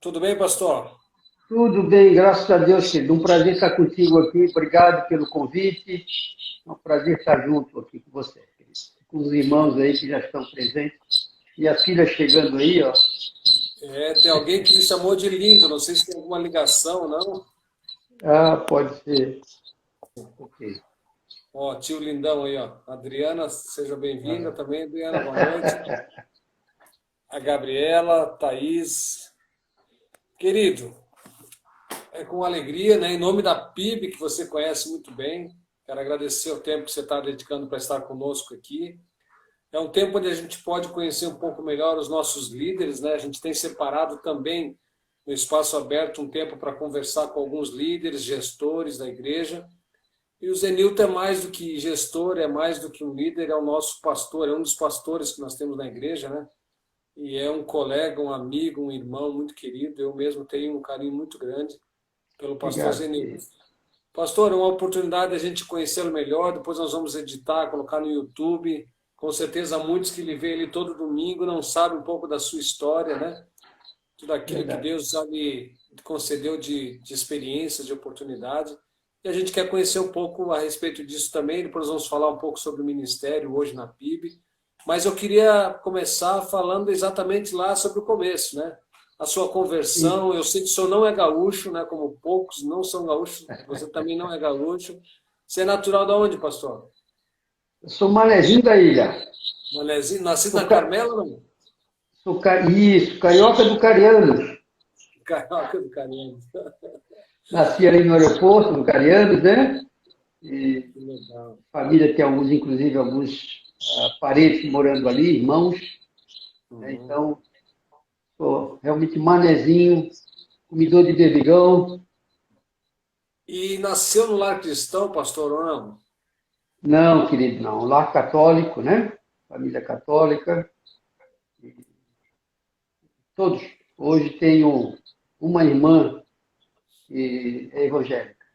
Tudo bem, pastor? Tudo bem, graças a Deus, querido. Um prazer estar contigo aqui. Obrigado pelo convite. É um prazer estar junto aqui com você, querido. Com os irmãos aí que já estão presentes. E a filha chegando aí, ó. Tem alguém que lhe chamou de lindo, não sei se tem alguma ligação, não? Ah, pode ser. Ok. Ó, tio lindão aí, ó. Adriana, seja bem-vinda também, Adriana, boa noite. A Gabriela, Thaís. Querido, é com alegria, né? Em nome da PIB, que você conhece muito bem, quero agradecer o tempo que você está dedicando para estar conosco aqui. É um tempo onde a gente pode conhecer um pouco melhor os nossos líderes, né? A gente tem separado também no espaço aberto um tempo para conversar com alguns líderes, gestores da igreja. E o Zenilton é mais do que gestor, é mais do que um líder, é o nosso pastor, é um dos pastores que nós temos na igreja, né? E é um colega, um amigo, um irmão muito querido. Eu mesmo tenho um carinho muito grande pelo pastor Obrigado, Zenilton. querido. Pastor, é uma oportunidade de a gente conhecê-lo melhor, depois nós vamos editar, colocar no YouTube. Com certeza muitos que lhe veem ele todo domingo não sabem um pouco da sua história, né? Tudo aquilo que Verdade. Deus já lhe concedeu de experiência, de oportunidade. E a gente quer conhecer um pouco a respeito disso também, depois vamos falar um pouco sobre o ministério hoje na PIB. Mas eu queria começar falando exatamente lá sobre o começo, né? A sua Sim. conversão, eu sei que o senhor não é gaúcho, né? Como poucos não são gaúchos, você também não é gaúcho. Você é natural de onde, pastor? Eu sou manezinho da ilha. Manezinho, nascido Sou na Carmela, não? Isso, carioca do Cariano. Carioca do Caramba. Nasci ali no aeroporto, no Cariano, né? E Que legal. família tem alguns, inclusive, alguns parentes morando ali, irmãos. Né? Uhum. Então, sou realmente manezinho, comedor de berbigão. E nasceu no lar cristão, pastor, ou não? Não, querido, não. Lar católico, né? Família católica. Todos. Hoje tenho uma irmã que é evangélica.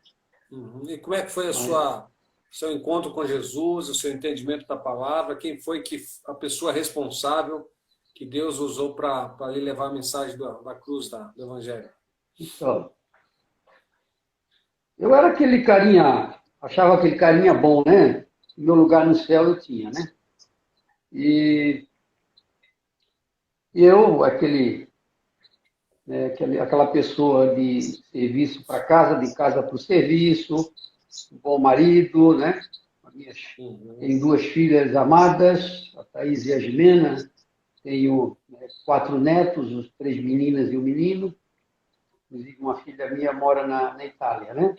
Uhum. E como é que foi a Mas, seu encontro com Jesus, o seu entendimento da palavra? Quem foi que a pessoa responsável que Deus usou para lhe levar a mensagem da cruz do Evangelho? então, eu era aquele carinha, achava aquele carinha bom, né? Meu lugar no céu eu tinha, né? E eu, aquela pessoa de serviço para casa, de casa para o serviço, um bom marido, né? Uhum. Tenho duas filhas amadas, a Thaís e a Jimena. Tenho, né, quatro netos, os três meninas e um menino. Inclusive, uma filha minha mora na Itália, né?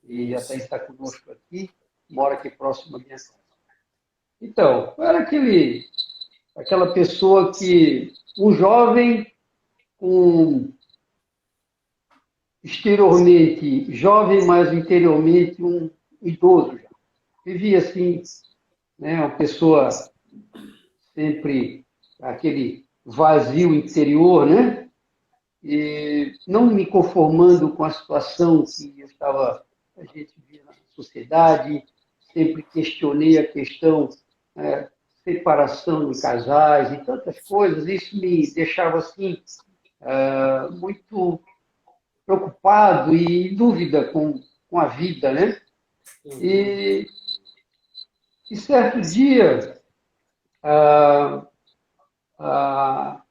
E a Thaís Isso. está conosco aqui, mora aqui próximo à minha casa. Então, eu era aquela pessoa que, um jovem com exteriormente jovem, mas interiormente um idoso já. Vivia assim, né, uma pessoa sempre aquele vazio interior, né? E não me conformando com a situação que a gente via na sociedade, sempre questionei a questão separação de casais e tantas coisas. Isso me deixava assim muito preocupado e em dúvida com a vida, né? Uhum. E, e certo dia ah, ah,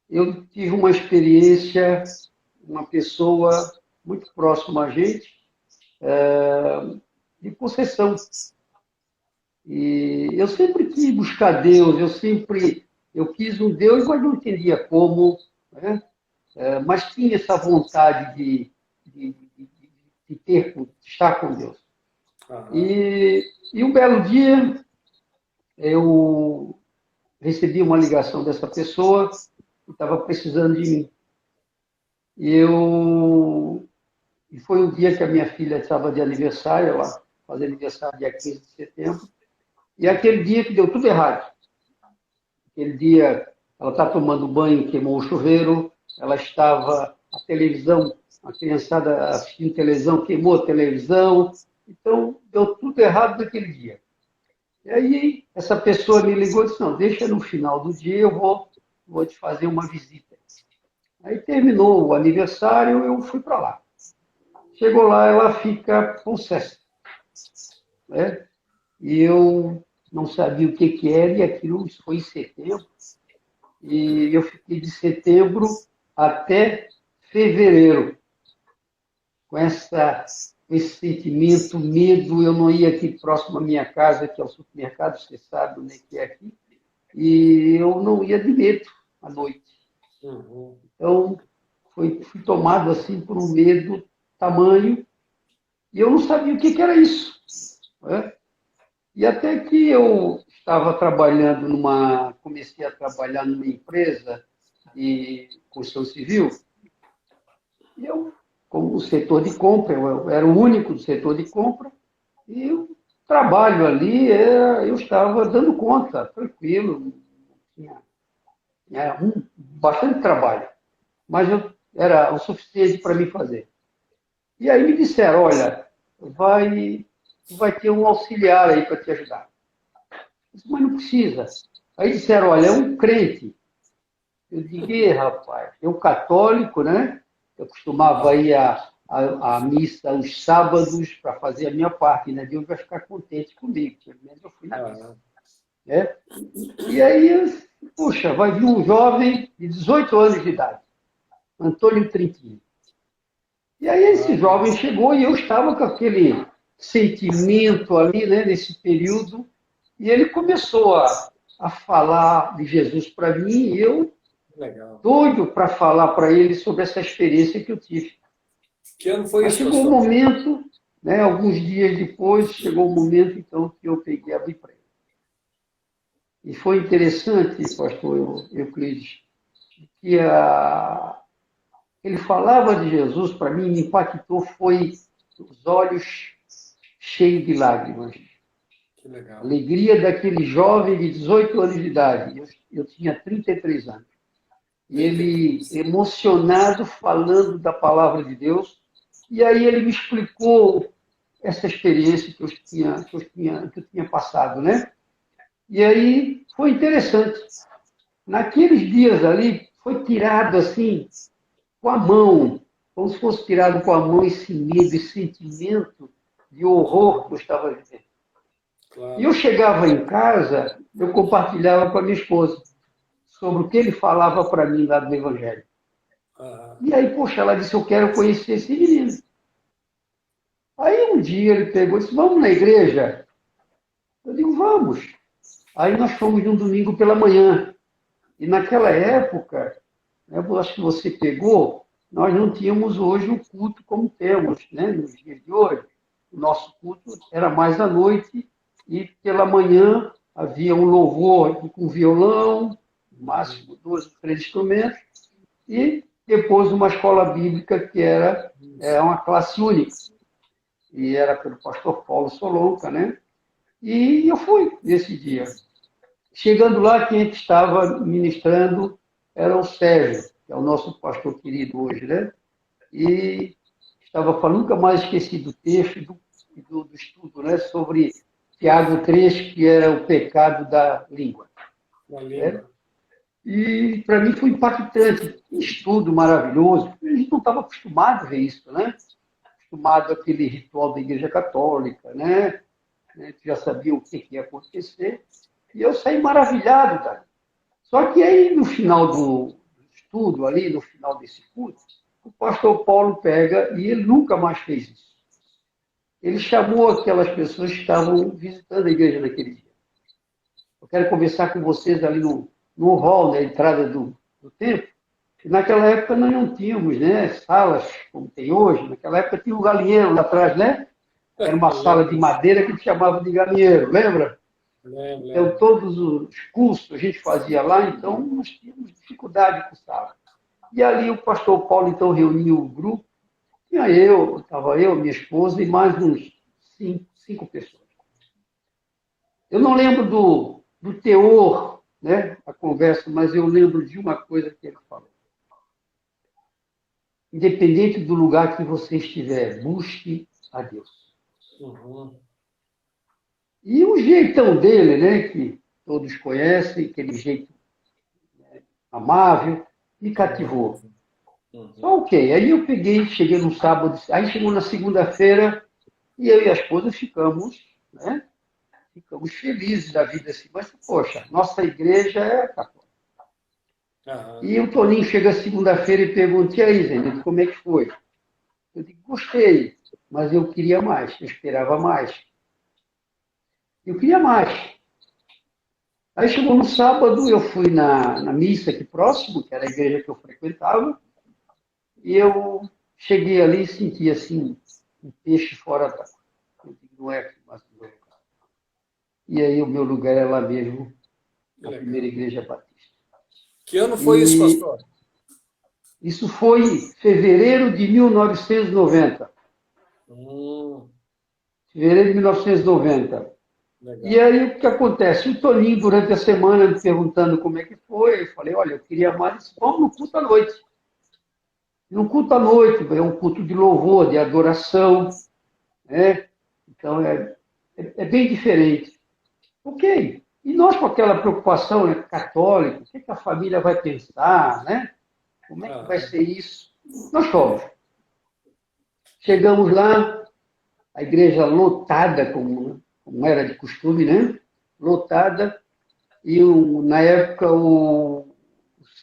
eu tive uma experiência, uma pessoa muito próxima a gente, de possessão. E eu sempre quis buscar Deus, eu quis um Deus, mas não entendia como, né? Mas tinha essa vontade de de estar com Deus. Aham. E um belo dia eu recebi uma ligação dessa pessoa que estava precisando de mim. E eu e foi um dia que a minha filha estava de aniversário, ela faz aniversário dia 15 de setembro, e é aquele dia que deu tudo errado. Aquele dia ela está tomando banho, queimou o chuveiro, ela estava, a televisão, a criançada assistindo televisão, queimou a televisão, então deu tudo errado naquele dia. E aí essa pessoa me ligou e disse, não, deixa no final do dia, vou te fazer uma visita. Aí terminou o aniversário, eu fui para lá. Chegou lá, ela fica possessa, né? E eu não sabia o que era, e aquilo isso foi em setembro. E eu fiquei de setembro até fevereiro, com esse sentimento, medo. Eu não ia aqui próximo à minha casa, que é o supermercado, você sabe onde é que é aqui, e eu não ia de medo à noite. Uhum. Então, fui tomado assim por um medo tamanho, e eu não sabia o que era isso, né? E até que eu estava trabalhando comecei a trabalhar numa empresa de construção civil, e eu, como o setor de compra, eu era o único do setor de compra, e o trabalho ali, eu estava dando conta, tranquilo, tinha, bastante trabalho, mas era o suficiente para mim fazer. E aí me disseram, olha, vai ter um auxiliar aí para te ajudar. Eu disse, mas não precisa. Aí disseram, olha, é um crente. Eu digo, rapaz, eu católico, né? Eu costumava ir à missa aos sábados para fazer a minha parte, né? Deus vai ficar contente comigo, pelo menos eu fui na missa. Né? E aí, puxa, vai vir um jovem de 18 anos de idade, Antônio Trinquinho. E aí esse jovem chegou e eu estava com aquele sentimento ali, né, nesse período, e ele começou a falar de Jesus para mim, e eu Legal. doido para falar para ele sobre essa experiência que eu tive. Que ano foi Mas isso, chegou o pastor? momento, né, alguns dias depois, chegou o momento então que eu peguei a abri para ele. E foi interessante, pastor Euclides, que ele falava de Jesus, para mim, me impactou, foi os olhos cheios de lágrimas. Que legal. Alegria daquele jovem de 18 anos de idade. Eu tinha 33 anos. E ele, 33. emocionado, falando da palavra de Deus. E aí ele me explicou essa experiência que eu tinha passado, né? E aí foi interessante. Naqueles dias ali, foi tirado assim, com a mão, como se fosse tirado com a mão esse medo, esse sentimento de horror que eu estava vivendo. E eu Claro. chegava em casa, eu compartilhava com a minha esposa sobre o que ele falava para mim lá do Evangelho. Ah, E aí, poxa, ela disse, eu quero conhecer esse menino. Aí um dia ele pegou e disse, vamos na igreja? Eu digo, vamos. Aí nós fomos num domingo pela manhã. E naquela época, né, eu acho que você pegou, nós não tínhamos hoje o culto como temos, né, nos dias de hoje. O nosso culto era mais à noite e pela manhã havia um louvor com violão, no máximo 2 ou 3 instrumentos, e depois uma escola bíblica que era uma classe única, e era pelo pastor Paulo Solonca, né? E eu fui nesse dia. Chegando lá, quem estava ministrando era o Sérgio, que é o nosso pastor querido hoje, né? E estava falando, nunca mais esqueci do texto do estudo, né? Sobre Tiago 3, que era o pecado da língua. na Né? língua. E para mim foi impactante, um estudo maravilhoso. A gente não estava acostumado a ver isso, né? Acostumado àquele ritual da Igreja Católica, né? Já sabia o que ia acontecer. E eu saí maravilhado dali. Só que aí, no final do estudo, ali, no final desse culto, o pastor Paulo pega e ele nunca mais fez isso. Ele chamou aquelas pessoas que estavam visitando a igreja naquele dia. Eu quero conversar com vocês ali no hall, na entrada do templo. E naquela época nós não tínhamos, né, salas como tem hoje. Naquela época tinha um galinheiro lá atrás, né? Era uma sala de Lembro, madeira que a gente chamava de galinheiro, lembra? lembro, Então, lembro. todos os cursos a gente fazia lá, então nós tínhamos dificuldade com sala. E ali o pastor Paulo, então, reuniu o grupo. Estava eu, minha esposa e mais uns cinco pessoas. Eu não lembro do teor, né, da conversa, mas eu lembro de uma coisa que ele falou. Independente do lugar que você estiver, busque a Deus. Uhum. E o jeitão dele, né, que todos conhecem, aquele jeito amável, me cativou. Só Uhum. ok. Aí eu peguei, cheguei no sábado, aí chegou na segunda-feira e eu e a esposa ficamos, né? Ficamos felizes da vida assim. Mas, poxa, nossa igreja é católica. Aham. E o Toninho chega segunda-feira e pergunta, e aí, Zé, como é que foi? Eu digo, gostei, mas eu queria mais, eu esperava mais. Eu queria mais. Aí chegou no sábado, eu fui na missa aqui próximo, que era a igreja que eu frequentava, e eu cheguei ali e senti assim, um peixe fora d'água. Eu digo, não é aqui mais o meu lugar. E aí o meu lugar é lá mesmo, Que na primeira legal. igreja batista. Que ano foi isso, E pastor? isso foi em fevereiro de 1990. Hum, Fevereiro de 1990. E legal. aí o que acontece? O Toninho, durante a semana, me perguntando como é que foi, eu falei, olha, eu queria mais, vamos no culto à noite. No culto à noite, é um culto de louvor, de adoração, né? Então é bem diferente. Ok. E nós com aquela preocupação, né, católica, o que, que a família vai pensar, né? Como é que vai Aham. ser isso? Nós fomos. Chegamos lá, a igreja lotada, como era de costume, né? Lotada, e na época o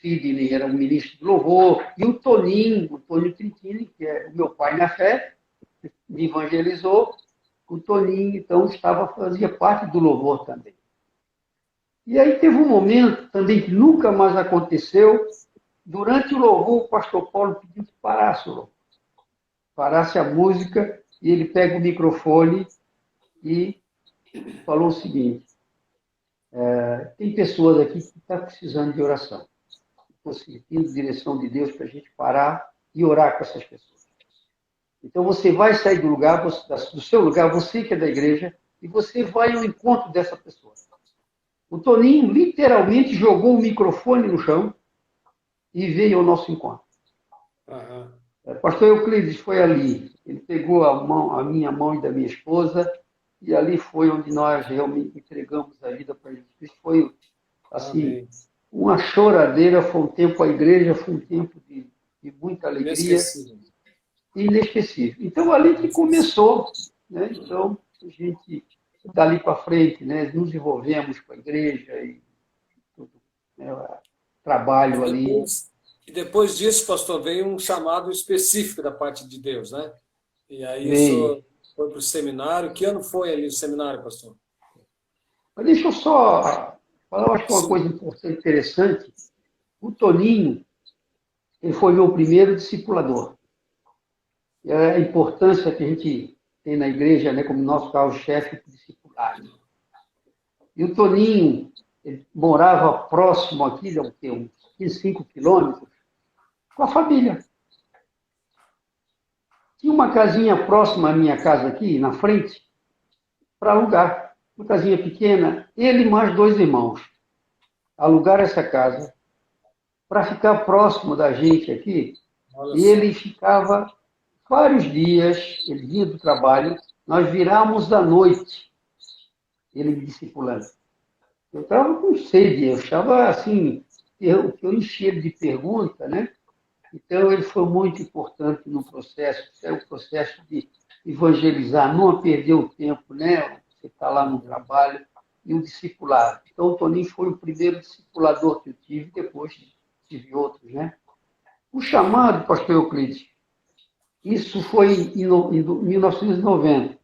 Sidney era o ministro do louvor, e o Toninho Trentini, que é o meu pai na fé, me evangelizou, o Toninho, então, fazia parte do louvor também. E aí teve um momento também que nunca mais aconteceu, durante o louvor, o pastor Paulo pediu que parasse o louvor, parasse a música, e ele pega o microfone e falou o seguinte, tem pessoas aqui que estão precisando de oração. Conseguindo direção de Deus para a gente parar e orar com essas pessoas. Então você vai sair do lugar, do seu lugar, você que é da igreja, e você vai ao encontro dessa pessoa. O Toninho literalmente jogou o microfone no chão e veio ao nosso encontro. Aham. O pastor Euclides foi ali. Ele pegou a minha mão e da minha esposa, e ali foi onde nós realmente entregamos a vida para Jesus Cristo. Foi, assim, Amém. uma choradeira, foi um tempo, a igreja foi um tempo de muita alegria, Inesquecível. inesquecível. Então, ali que começou, né? Então, a gente, dali para frente, né, nos envolvemos com a igreja e tudo, né, E trabalho ali. depois, e depois disso, pastor, veio um chamado específico da parte de Deus, né? E aí o Veio. senhor foi para o seminário. Que ano foi ali o seminário, pastor? Mas deixa eu só falar, eu acho que uma Sim. coisa importante, interessante. O Toninho, ele foi meu primeiro discipulador. E a importância que a gente tem na igreja, né, como nosso carro-chefe, discipular. E o Toninho, ele morava próximo aqui, de uns 5 quilômetros, com a família. Tinha uma casinha próxima à minha casa aqui, na frente, para alugar. Uma casinha pequena, ele e mais dois irmãos. Alugaram essa casa para ficar próximo da gente aqui. Olha E ele só. ficava vários dias, ele vinha do trabalho, nós viramos da noite, ele me discipulando. Eu estava com sede, eu estava assim, eu enchi ele de pergunta, né? Então, ele foi muito importante no processo, é o processo de evangelizar, não perder o tempo, né? Você está lá no Uhum. trabalho, e o discipulado. Então, o Toninho foi o primeiro discipulador que eu tive, depois tive outros, né? O chamado, pastor Euclides, isso foi em 1990.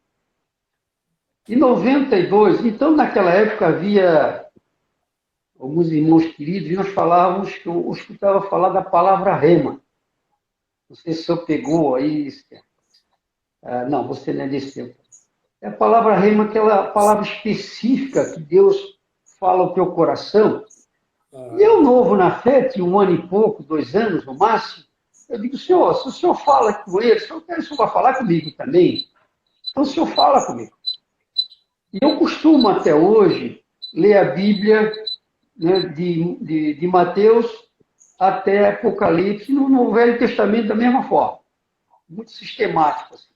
Em 92, então, naquela época, havia alguns irmãos queridos, e nós falávamos, que eu escutava falar da palavra rema. Não sei se o senhor pegou aí. Não, você não é desse tempo. É a palavra rema, aquela palavra específica que Deus fala ao teu coração. E Aham. eu, novo na fé, tinha 1 ano e pouco, 2 anos no máximo, eu digo, senhor, se o senhor fala com ele, o senhor vai falar comigo também? Então o senhor fala comigo. E eu costumo até hoje ler a Bíblia, né, de Mateus até Apocalipse, no Velho Testamento da mesma forma, muito sistemático. Assim.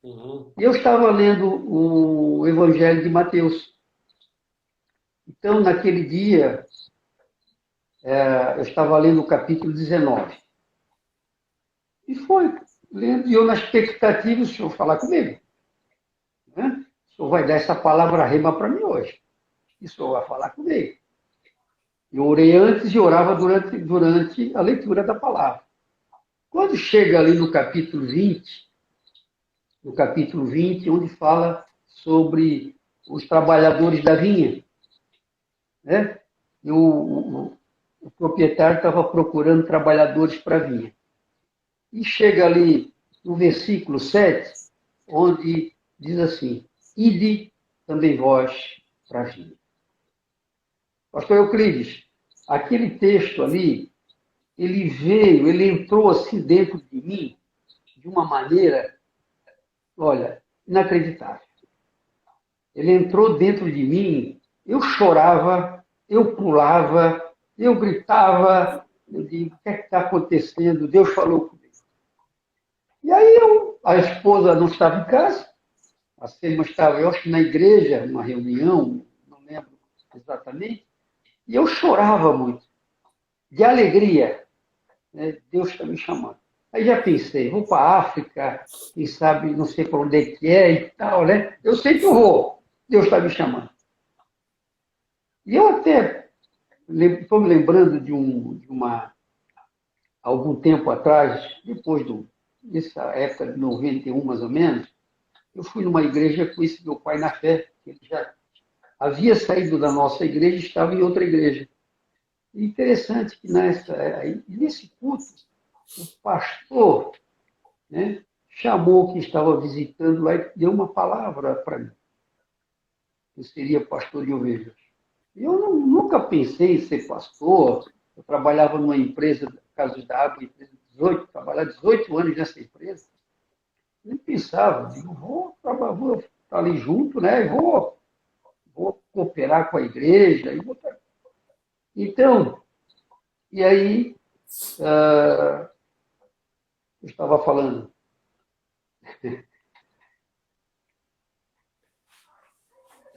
Uhum. E eu estava lendo o Evangelho de Mateus. Então, naquele dia, eu estava lendo o capítulo 19. E foi, lendo, e eu na expectativa, o senhor falar comigo. Né? O senhor vai dar essa palavra rema para mim hoje. E o senhor vai falar comigo. Eu orei antes e orava durante a leitura da palavra. Quando chega ali no capítulo 20, onde fala sobre os trabalhadores da vinha, né? E o proprietário estava procurando trabalhadores para a vinha. E chega ali no versículo 7, onde diz assim: ide também vós para a vinha. Pastor Euclides, aquele texto ali, ele entrou assim dentro de mim de uma maneira, olha, inacreditável. Ele entrou dentro de mim, eu chorava, eu pulava, eu gritava, eu digo, o que é que está acontecendo? Deus falou comigo. E aí a esposa não estava em casa, a Selma estava, eu acho que na igreja, numa reunião, não lembro exatamente, e eu chorava muito, de alegria, né? Deus está me chamando. Aí já pensei, vou para a África, quem sabe, não sei para onde é que é e tal, né? Eu sei que eu vou, Deus está me chamando. E eu até estou me lembrando algum tempo atrás, dessa época de 91 mais ou menos, eu fui numa igreja com esse meu pai na fé, que ele já havia saído da nossa igreja e estava em outra igreja. E interessante que nesse culto, o pastor, né, chamou quem estava visitando lá e deu uma palavra para mim. Eu seria pastor de ovelhas. Eu nunca pensei em ser pastor. Eu trabalhava numa empresa, Casos da Água, trabalhar 18 anos nessa empresa. Nem pensava, digo, vou estar ali junto, né? Vou cooperar com a igreja. Então, e aí, eu estava falando.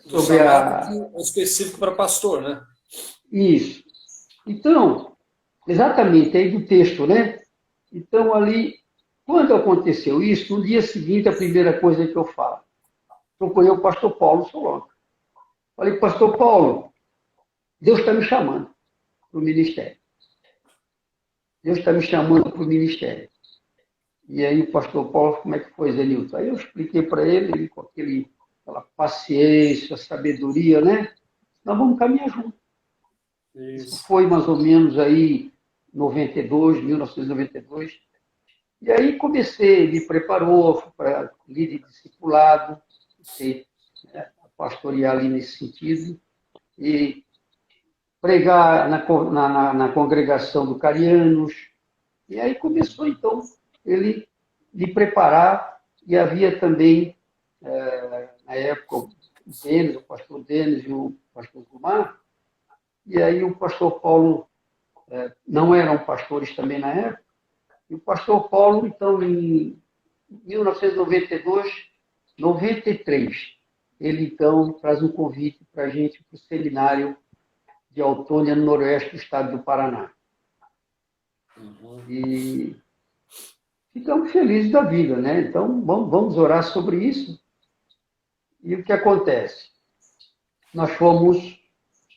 Do Sobre chamado específico para pastor, né? isso. Então, exatamente, aí do texto, né? Então, ali, quando aconteceu isso, no dia seguinte, a primeira coisa que eu falo, procurei o pastor Paulo Solonca. Falei, pastor Paulo, Deus está me chamando para o ministério. Deus está me chamando para o ministério. E aí o pastor Paulo, como é que foi, Zenilton? Aí eu expliquei para ele com aquela paciência, sabedoria, né? Nós vamos caminhar juntos. Isso Isso. foi mais ou menos aí 1992. E aí comecei, ele me preparou para líder discipulado, ser, né, pastorear ali nesse sentido, e pregar na congregação do Carianos. E aí começou, então, ele me preparar, e havia também, na época, o pastor Denis e o pastor Gilmar, e aí o pastor Paulo, não eram pastores também na época, e o pastor Paulo, então, em 1992, 93, ele, então, traz um convite para a gente para o seminário de Autônia, no noroeste do estado do Paraná. E ficamos felizes da vida, né? Então, vamos orar sobre isso. E o que acontece? Nós fomos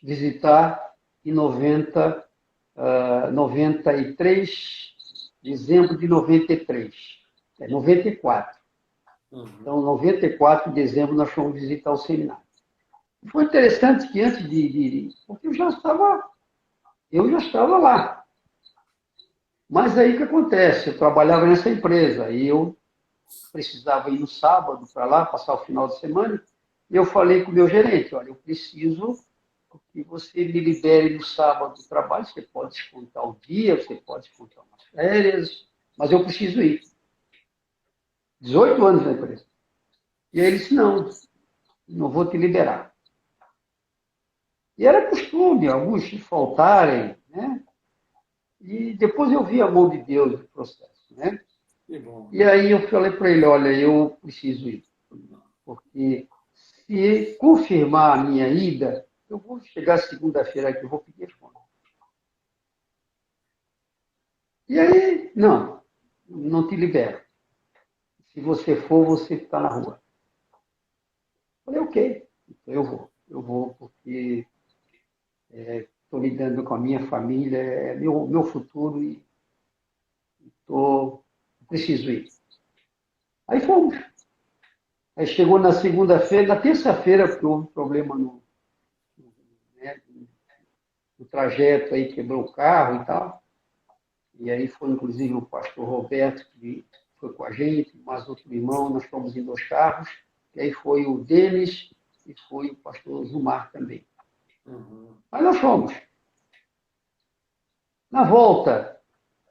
visitar em 93, dezembro de 93, 94. Então, 94 de dezembro, nós fomos visitar o seminário. Foi interessante que antes porque eu já estava lá. Mas aí o que acontece? Eu trabalhava nessa empresa e eu precisava ir no sábado para lá, passar o final de semana, e eu falei com o meu gerente, olha, eu preciso que você me libere no sábado do trabalho, você pode descontar o dia, você pode descontar umas férias, mas eu preciso ir. 18 anos na empresa. E aí ele disse, não vou te liberar. E era costume alguns faltarem, né? E depois eu vi a mão de Deus no processo, né? Que bom. E aí eu falei para ele, olha, eu preciso ir, porque se confirmar a minha ida, eu vou chegar segunda-feira aqui, eu vou pedir fome. E aí, não. não te libero. Se você for, você está na rua. Falei, ok, então eu vou. Eu vou porque estou lidando com a minha família, é meu futuro e preciso ir. Aí fomos. Aí chegou na segunda-feira, na terça-feira, porque houve problema né, no trajeto, aí quebrou o carro e tal. E aí foi, inclusive, o pastor Roberto, que foi com a gente, mais outro irmão, nós fomos em 2 carros. E aí foi o Denis e foi o pastor Zumar também. Mas nós fomos. Na volta,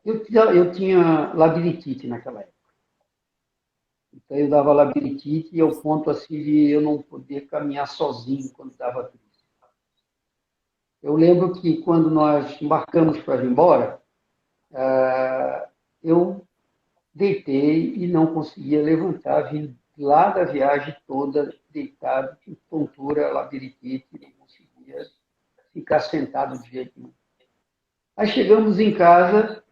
eu tinha labirintite naquela época. Então eu dava labirintite e ao ponto assim de eu não poder caminhar sozinho quando dava crise. Eu lembro que quando nós embarcamos para vir embora, eu deitei e não conseguia levantar, vim lá da viagem toda deitado, com tontura, labirintite, não conseguia ficar sentado de jeito nenhum. Aí chegamos em casa,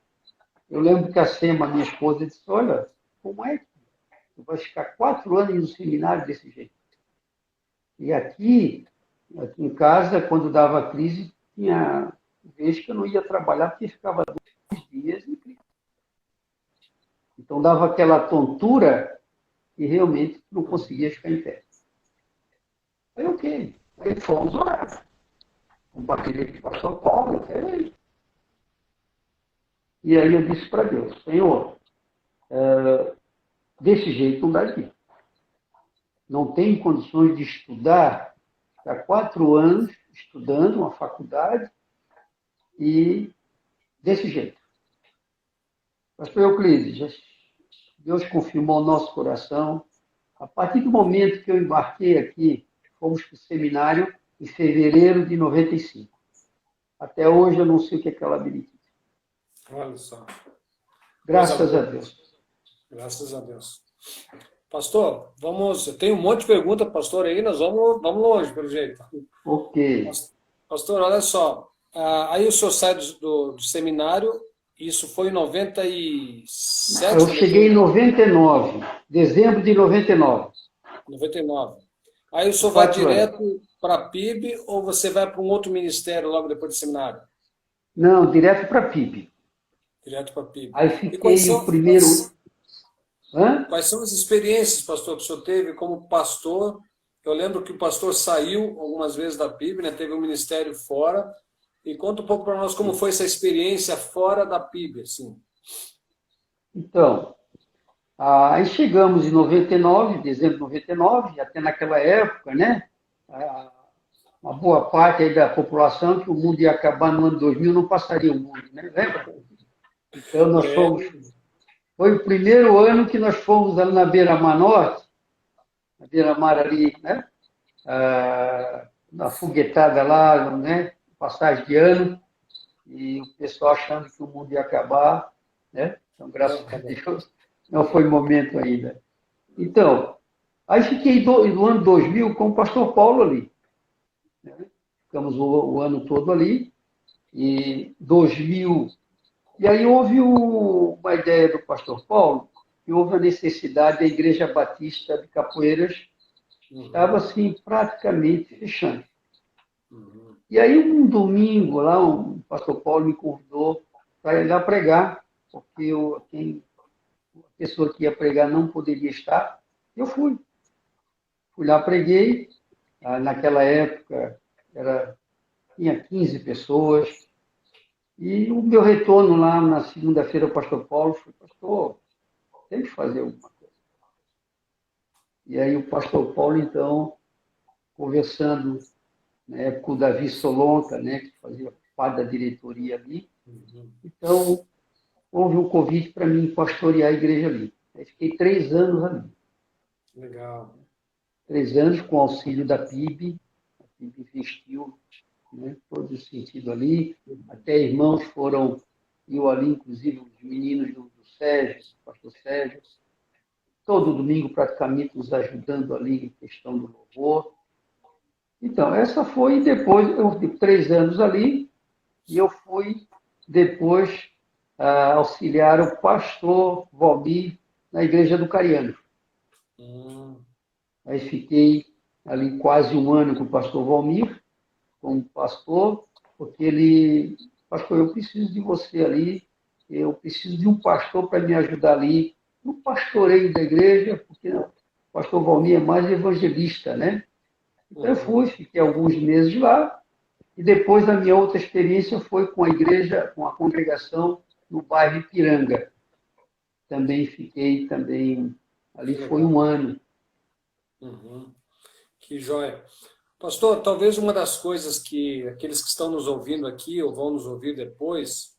eu lembro que a Sema, minha esposa, disse, olha, como é que tu vai ficar 4 anos no seminário desse jeito? E aqui em casa, quando dava crise, tinha vezes que eu não ia trabalhar porque ficava 2 dias em crise. Então dava aquela tontura e realmente não conseguia ficar em pé. Aí, ok. Aí fomos orar. Compartilhei com o pastor Paulo. E aí eu disse para Deus, Senhor, desse jeito não dá aqui. Não tenho condições de estudar, ficar 4 anos estudando uma faculdade e desse jeito. Pastor Euclides, Deus confirmou o nosso coração. A partir do momento que eu embarquei aqui, fomos para o seminário em fevereiro de 95. Até hoje eu não sei o que é aquela labirintite. Olha só. Graças a Deus. Graças a Deus. Pastor, vamos. Eu tenho um monte de perguntas, pastor, aí, nós vamos longe, pelo jeito. Ok. Pastor, olha só. Aí o senhor sai do seminário, isso foi em 97? Eu cheguei em 99, dezembro de 99. 99. Aí o senhor vai direto para a PIB ou você vai para um outro ministério logo depois do seminário? Não, direto para a PIB. Direto para a PIB. Aí fiquei o primeiro... Quais são as experiências, pastor, que o senhor teve como pastor? Eu lembro que o pastor saiu algumas vezes da PIB, né? Teve um ministério fora. E conta um pouco para nós como foi essa experiência fora da PIB, assim. Então, aí chegamos em 99, dezembro de 99, até naquela época, né? Uma boa parte aí da população que o mundo ia acabar no ano 2000, não passaria o mundo, né? Lembra? Então, nós fomos... Foi o primeiro ano que nós fomos ali na Beira-Mar Norte, na Beira-Mar ali, né? Na foguetada lá, né? Passagem de ano, e o pessoal achando que o mundo ia acabar, né? Então, graças a Deus, não foi momento ainda. Então, aí fiquei no ano 2000 com o pastor Paulo ali. Né? Ficamos o ano todo ali, e 2000... E aí houve uma ideia do pastor Paulo, que houve a necessidade da Igreja Batista de Capoeiras, estava assim praticamente fechando. E aí um domingo lá, o pastor Paulo me convidou para ir lá pregar, porque a pessoa que ia pregar não poderia estar. Eu fui. Fui lá, preguei. Naquela época tinha 15 pessoas. E o meu retorno lá na segunda-feira, o pastor Paulo foi, pastor, tem que fazer alguma coisa. E aí o pastor Paulo, então, conversando, na época o Davi Solonta, né, que fazia parte da diretoria ali, então houve um convite para mim pastorear a igreja ali. Aí fiquei 3 anos ali. Legal. 3 anos com auxílio da PIB, a PIB investiu, né, todo o sentido ali, até irmãos foram, eu ali, inclusive os meninos do Sérgio, do pastor Sérgio, todo domingo praticamente nos ajudando ali em questão do louvor. Então, essa foi depois, eu tive 3 anos ali, e eu fui depois auxiliar o pastor Valmir na igreja do Cariano. Hum, Aí fiquei ali quase um ano com o pastor Valmir, como pastor, porque ele, pastor, eu preciso de você ali, eu preciso de um pastor para me ajudar ali no pastoreio da igreja, porque o pastor Valmir é mais evangelista, né? Então eu fui, fiquei alguns meses lá, e depois a minha outra experiência foi com a igreja, com a congregação no bairro Ipiranga. Também fiquei, também, ali que foi legal. um ano. Uhum. Que joia. Pastor, talvez uma das coisas que aqueles que estão nos ouvindo aqui ou vão nos ouvir depois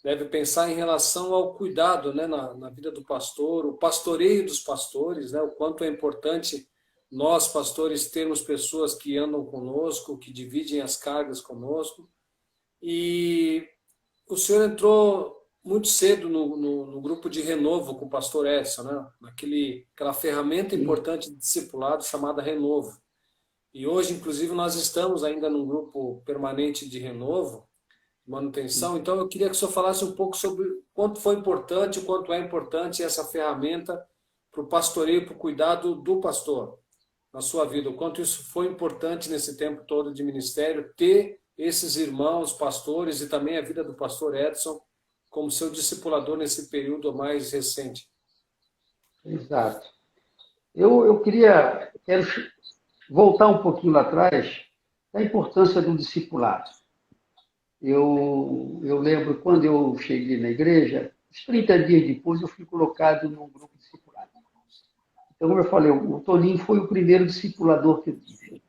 deve pensar em relação ao cuidado, né, na vida do pastor, o pastoreio dos pastores, né, o quanto é importante nós, pastores, termos pessoas que andam conosco, que dividem as cargas conosco. E o senhor entrou muito cedo no grupo de renovo com o pastor Edson, né? Aquela ferramenta Sim, importante de discipulado chamada Renovo. E hoje, inclusive, nós estamos ainda num grupo permanente de renovo, sim. manutenção. Então, eu queria que o senhor falasse um pouco sobre o quanto foi importante, o quanto é importante essa ferramenta para o pastoreio, para o cuidado do pastor na sua vida, o quanto isso foi importante nesse tempo todo de ministério, ter esses irmãos, pastores e também a vida do pastor Edson como seu discipulador nesse período mais recente. Exato. Quero voltar um pouquinho lá atrás da importância do discipulado. Eu lembro quando eu cheguei na igreja, uns 30 dias depois eu fui colocado num grupo discipulado. Então, como eu falei, o Toninho foi o primeiro discipulador que eu tive.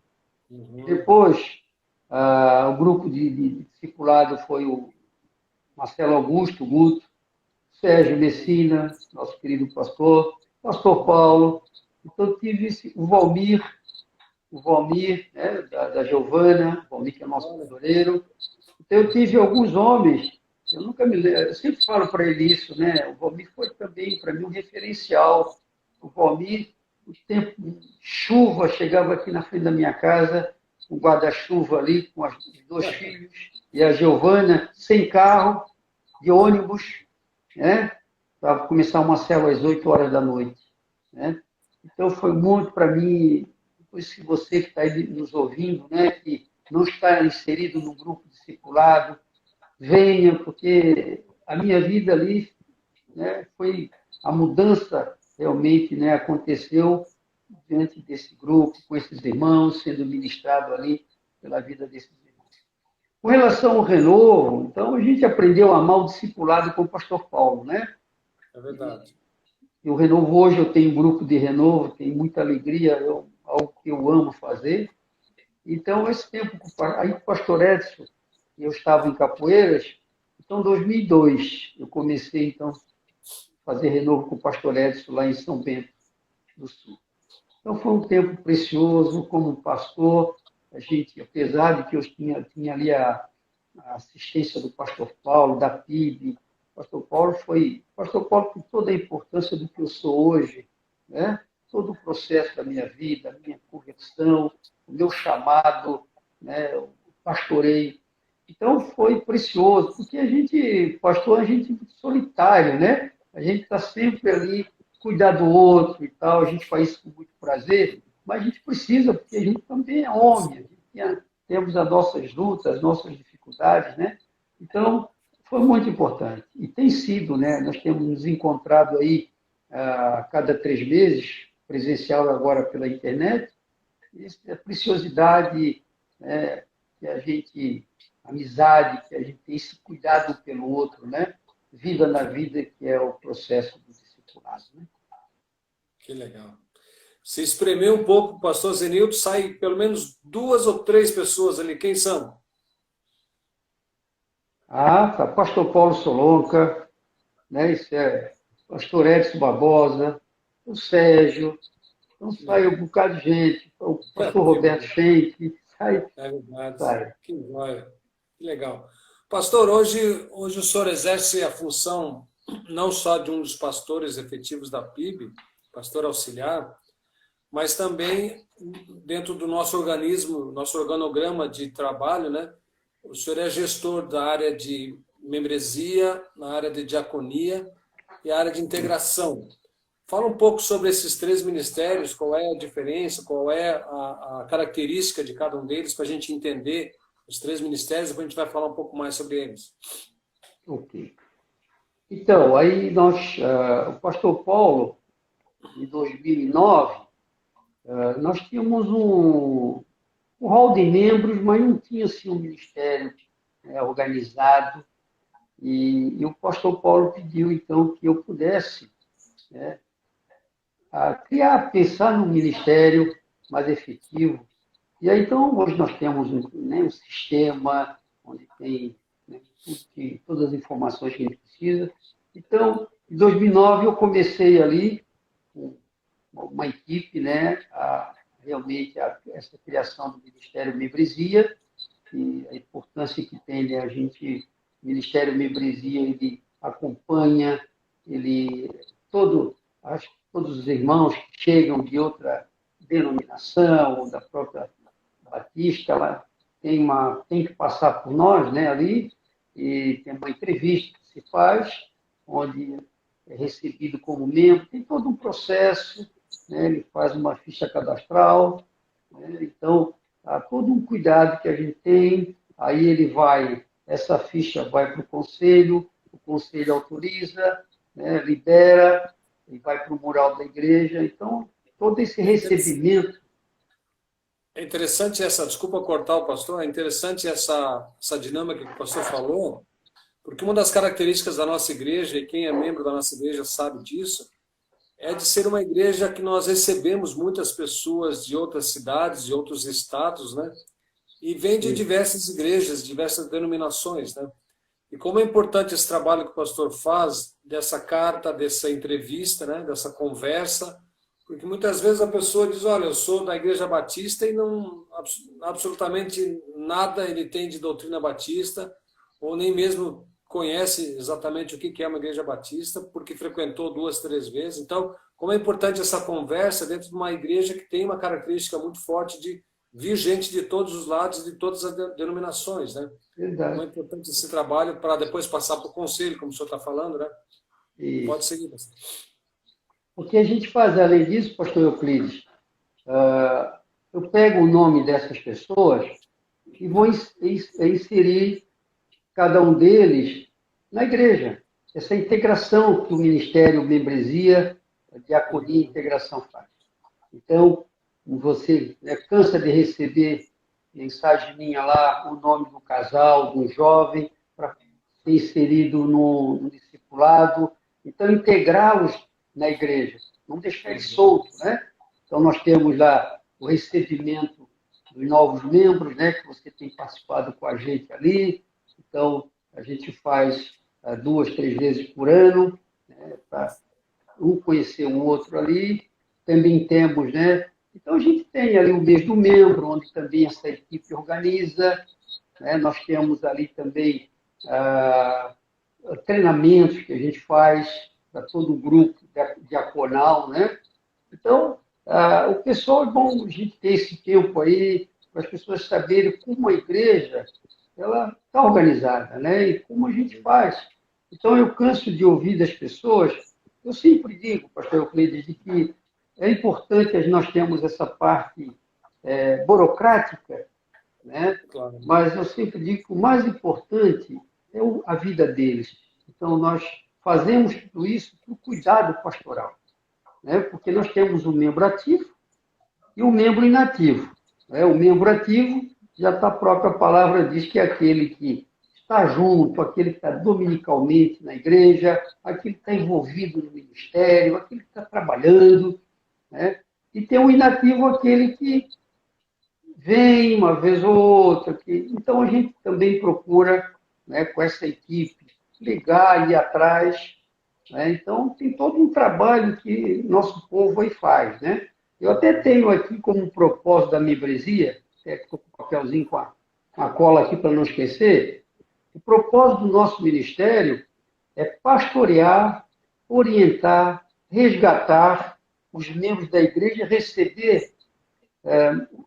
Uhum. Depois, o grupo de discipulado foi o Marcelo Augusto, o Guto, Sérgio Messina, nosso querido pastor, pastor Paulo. Então, eu tive o Valmir, né, da Giovana, o Valmir que é nosso Olha, tesoureiro. Então, eu tive alguns homens, eu nunca me lembro, eu sempre falo para ele isso, né? O Valmir foi também, para mim, um referencial. O Valmir, o tempo de chuva, chegava aqui na frente da minha casa, um guarda-chuva ali, com os dois filhos, e a Giovana, sem carro, de ônibus, né? Para começar uma célula às 8 horas da noite, né? Então, foi muito para mim, depois que você que está aí nos ouvindo, né, que não está inserido no grupo discipulado, venha, porque a minha vida ali, né, foi a mudança realmente, né, aconteceu diante desse grupo, com esses irmãos, sendo ministrado ali pela vida desses irmãos. Com relação ao renovo, então a gente aprendeu a amar o discipulado com o pastor Paulo, né? é verdade. E o renovo hoje eu tenho um grupo de renovo, tenho muita alegria, algo que eu amo fazer. Então, esse tempo, aí com o pastor Edson, eu estava em Capoeiras, então, em 2002, eu comecei, então, a fazer renovo com o pastor Edson lá em São Bento do Sul. Então, foi um tempo precioso como pastor, a gente, apesar de que eu tinha ali a assistência do pastor Paulo, da PIB, o pastor Paulo com toda a importância do que eu sou hoje, né? Todo o processo da minha vida, a minha conversão, o meu chamado, né? O pastoreio. Então foi precioso, porque a gente, pastor, a gente é solitário, né? A gente está sempre ali, cuidar do outro e tal, a gente faz isso com muito prazer, mas a gente precisa, porque a gente também é homem, a gente temos as nossas lutas, as nossas dificuldades, né? Então, foi muito importante. E tem sido, né? Nós temos nos encontrado aí a cada 3 meses, presencial agora pela internet, a preciosidade, né, que a gente, amizade, que a gente tem esse cuidado pelo outro, né? Vida na vida, que é o processo do discipulado, né? Que legal. Se espremer um pouco, o pastor Zenildo, sai pelo menos 2 ou 3 pessoas ali. Quem são? Tá. Pastor Paulo Solonca, né? Isso é Pastor Edson Barbosa, o Sérgio, então sai um bocado de gente, o Pastor Que Roberto bom. Schenck, sai, É verdade. sai. Que joia. Que legal. Pastor, hoje o senhor exerce a função não só de um dos pastores efetivos da PIB, pastor auxiliar, mas também dentro do nosso organismo, nosso organograma de trabalho, né? O senhor é gestor da área de membresia, na área de diaconia e a área de integração. Fala um pouco sobre esses três ministérios, qual é a diferença, qual é a característica de cada um deles, para a gente entender os três ministérios, depois a gente vai falar um pouco mais sobre eles. Ok. Então, aí o pastor Paulo, em 2009, nós tínhamos um hall de membros, mas não tinha assim, um ministério organizado. E o pastor Paulo pediu, então, que eu pudesse, né, pensar num ministério mais efetivo. E aí, então, hoje nós temos um sistema onde tem, né, todas as informações que a gente precisa. Então, em 2009, eu comecei ali com uma equipe, né, essa criação do Ministério Membresia, e a importância que tem, né, o Ministério Membresia, ele acompanha, todos os irmãos que chegam de outra denominação, ou da própria Batista, ela tem que passar por nós, né, ali, e tem uma entrevista que se faz, onde é recebido como membro, tem todo um processo, né, ele faz uma ficha cadastral, né, então, há todo um cuidado que a gente tem, aí essa ficha vai para o conselho autoriza, né, libera, e vai para o mural da igreja, então, todo esse recebimento. É interessante desculpa cortar o pastor, é interessante essa dinâmica que o pastor falou, porque uma das características da nossa igreja, e quem é membro da nossa igreja sabe disso, é de ser uma igreja que nós recebemos muitas pessoas de outras cidades, de outros estados, né? E vem de diversas igrejas, diversas denominações, né? E como é importante esse trabalho que o pastor faz, dessa carta, dessa entrevista, né? Dessa conversa, porque muitas vezes a pessoa diz, olha, eu sou da Igreja Batista e não absolutamente nada ele tem de doutrina batista, ou nem mesmo conhece exatamente o que é uma igreja batista, porque frequentou 2, 3 vezes. Então, como é importante essa conversa dentro de uma igreja que tem uma característica muito forte de vir gente de todos os lados, de todas as denominações, né? Verdade. Como é importante esse trabalho para depois passar para o conselho, como o senhor está falando, né? Isso. Pode seguir. O que a gente faz, além disso, pastor Euclides, eu pego o nome dessas pessoas e vou inserir cada um deles na igreja. Essa integração que o Ministério Membresia, a Diaconia e Integração faz. Então, você cansa de receber mensagem minha lá, o nome do casal, do jovem, para ser inserido no discipulado. Então, integrá-los na igreja, não deixar eles soltos, né? Então, nós temos lá o recebimento dos novos membros, né, que você tem participado com a gente ali. Então, a gente faz 2, 3 vezes por ano, né, para um conhecer o outro ali. Também temos, né? Então, a gente tem ali o mês do membro, onde também essa equipe organiza, né? Nós temos ali também treinamentos que a gente faz para todo o grupo diaconal, né? Então, o pessoal, é bom a gente ter esse tempo aí, para as pessoas saberem como a igreja ela está organizada, né? E como a gente faz. Então, eu canso de ouvir das pessoas, eu sempre digo, pastor Euclides, de que é importante nós termos essa parte burocrática, né? Claro. Mas eu sempre digo que o mais importante é a vida deles. Então, nós fazemos tudo isso por cuidado pastoral, né? Porque nós temos um membro ativo e um membro inativo, né? O membro ativo, já está a própria palavra, diz que é aquele que está junto, aquele que está dominicalmente na igreja, aquele que está envolvido no ministério, aquele que está trabalhando, né? E tem o inativo, aquele que vem uma vez ou outra. Então, a gente também procura, né, com essa equipe, ligar, ir atrás, né? Então, tem todo um trabalho que nosso povo aí faz, né? Eu até tenho aqui como propósito da membresia, estou com o papelzinho com a cola aqui para não esquecer, o propósito do nosso ministério é pastorear, orientar, resgatar os membros da igreja, receber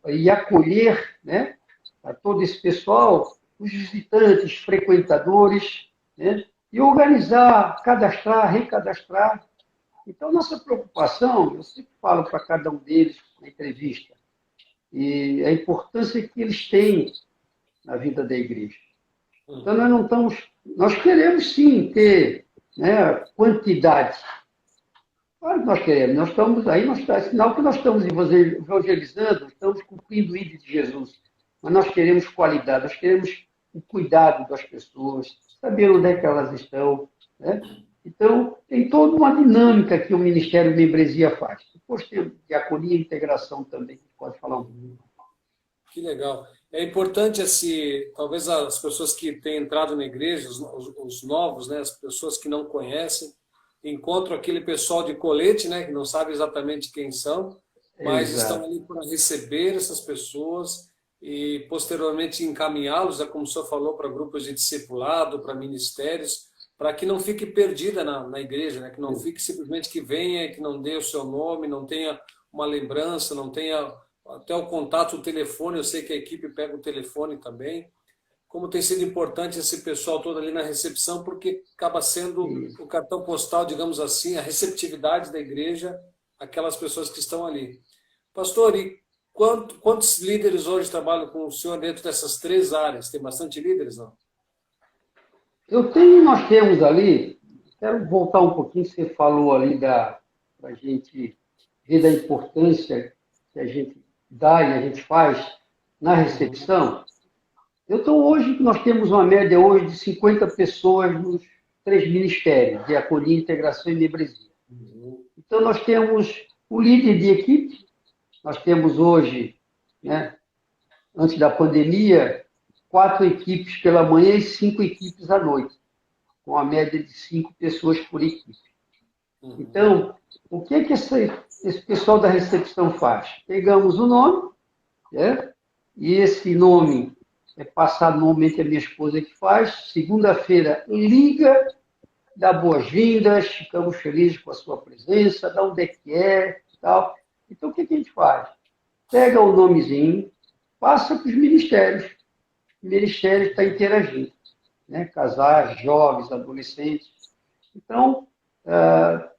e acolher, né, a todo esse pessoal, os visitantes, frequentadores, né? E organizar, cadastrar, recadastrar. Então, nossa preocupação, eu sempre falo para cada um deles na entrevista, e a importância que eles têm na vida da igreja. Então, nós não estamos, nós queremos sim ter, né, quantidade. Claro que nós queremos, nós estamos aí, é sinal que nós estamos evangelizando, estamos cumprindo o ídolo de Jesus. Mas nós queremos qualidade, nós queremos o cuidado das pessoas, saber onde é que elas estão, né? Então, tem toda uma dinâmica que o Ministério Membresia faz. Depois tem diaconia e integração também, que pode falar um pouco. Que legal. É importante, assim, talvez as pessoas que têm entrado na igreja, os novos, né, as pessoas que não conhecem, encontram aquele pessoal de colete, né, que não sabe exatamente quem são, mas estão Exato. ali para receber essas pessoas e posteriormente encaminhá-los, como o senhor falou, para grupos de discipulado, para ministérios, para que não fique perdida na igreja, né, que não fique simplesmente que venha, que não dê o seu nome, não tenha uma lembrança, não tenha até o contato, o telefone. Eu sei que a equipe pega o telefone também. Como tem sido importante esse pessoal todo ali na recepção, porque acaba sendo o cartão postal, digamos assim, a receptividade da igreja, aquelas pessoas que estão ali. Pastor, e quantos líderes hoje trabalham com o senhor dentro dessas 3 áreas? Tem bastante líderes, não? Nós temos ali, quero voltar um pouquinho, você falou ali para a gente ver da importância que a gente dá e a gente faz na recepção. Hoje, nós temos uma média hoje de 50 pessoas nos 3 ministérios, diaconia, integração e membresia. Então, nós temos o líder de equipe, nós temos hoje, né, antes da pandemia, 4 equipes pela manhã e 5 equipes à noite, com a média de 5 pessoas por equipe. Então, o que esse pessoal da recepção faz? Pegamos o nome, né, e esse nome é passado normalmente a minha esposa que faz. Segunda-feira, liga, dá boas-vindas, ficamos felizes com a sua presença, dá onde é que é, tal. Então, o que a gente faz? Pega o nomezinho, passa para os ministérios. O ministério está interagindo, né? Casais, jovens, adolescentes. Então,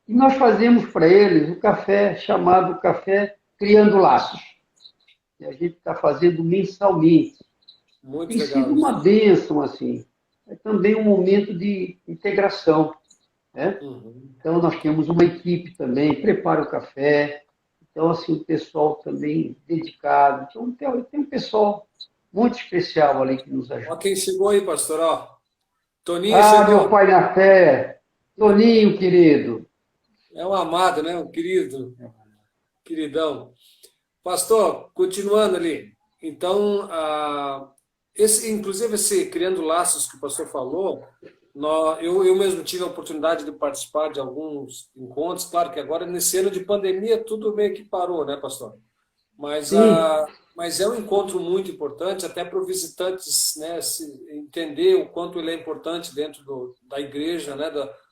e nós fazemos para eles o café chamado Café Criando Laços, que a gente está fazendo mensalmente. Muito Tem legal sido isso. uma bênção, assim. É também um momento de integração, né? Então, nós temos uma equipe também, prepara o café. Então, assim, o pessoal também dedicado. Então, tem um pessoal muito especial ali que nos Ó ajuda. quem chegou aí, pastor, ó. Toninho Ah, meu chegou. pai na fé, Toninho, querido. É um amado, né? Um querido, queridão. Pastor, continuando ali. Então, inclusive esse Criando Laços que o pastor falou, eu mesmo tive a oportunidade de participar de alguns encontros. Claro que agora, nesse ano de pandemia, tudo meio que parou, né, pastor? Mas, Sim, mas é um encontro muito importante, até para os visitantes, né, entender o quanto ele é importante dentro da igreja, né,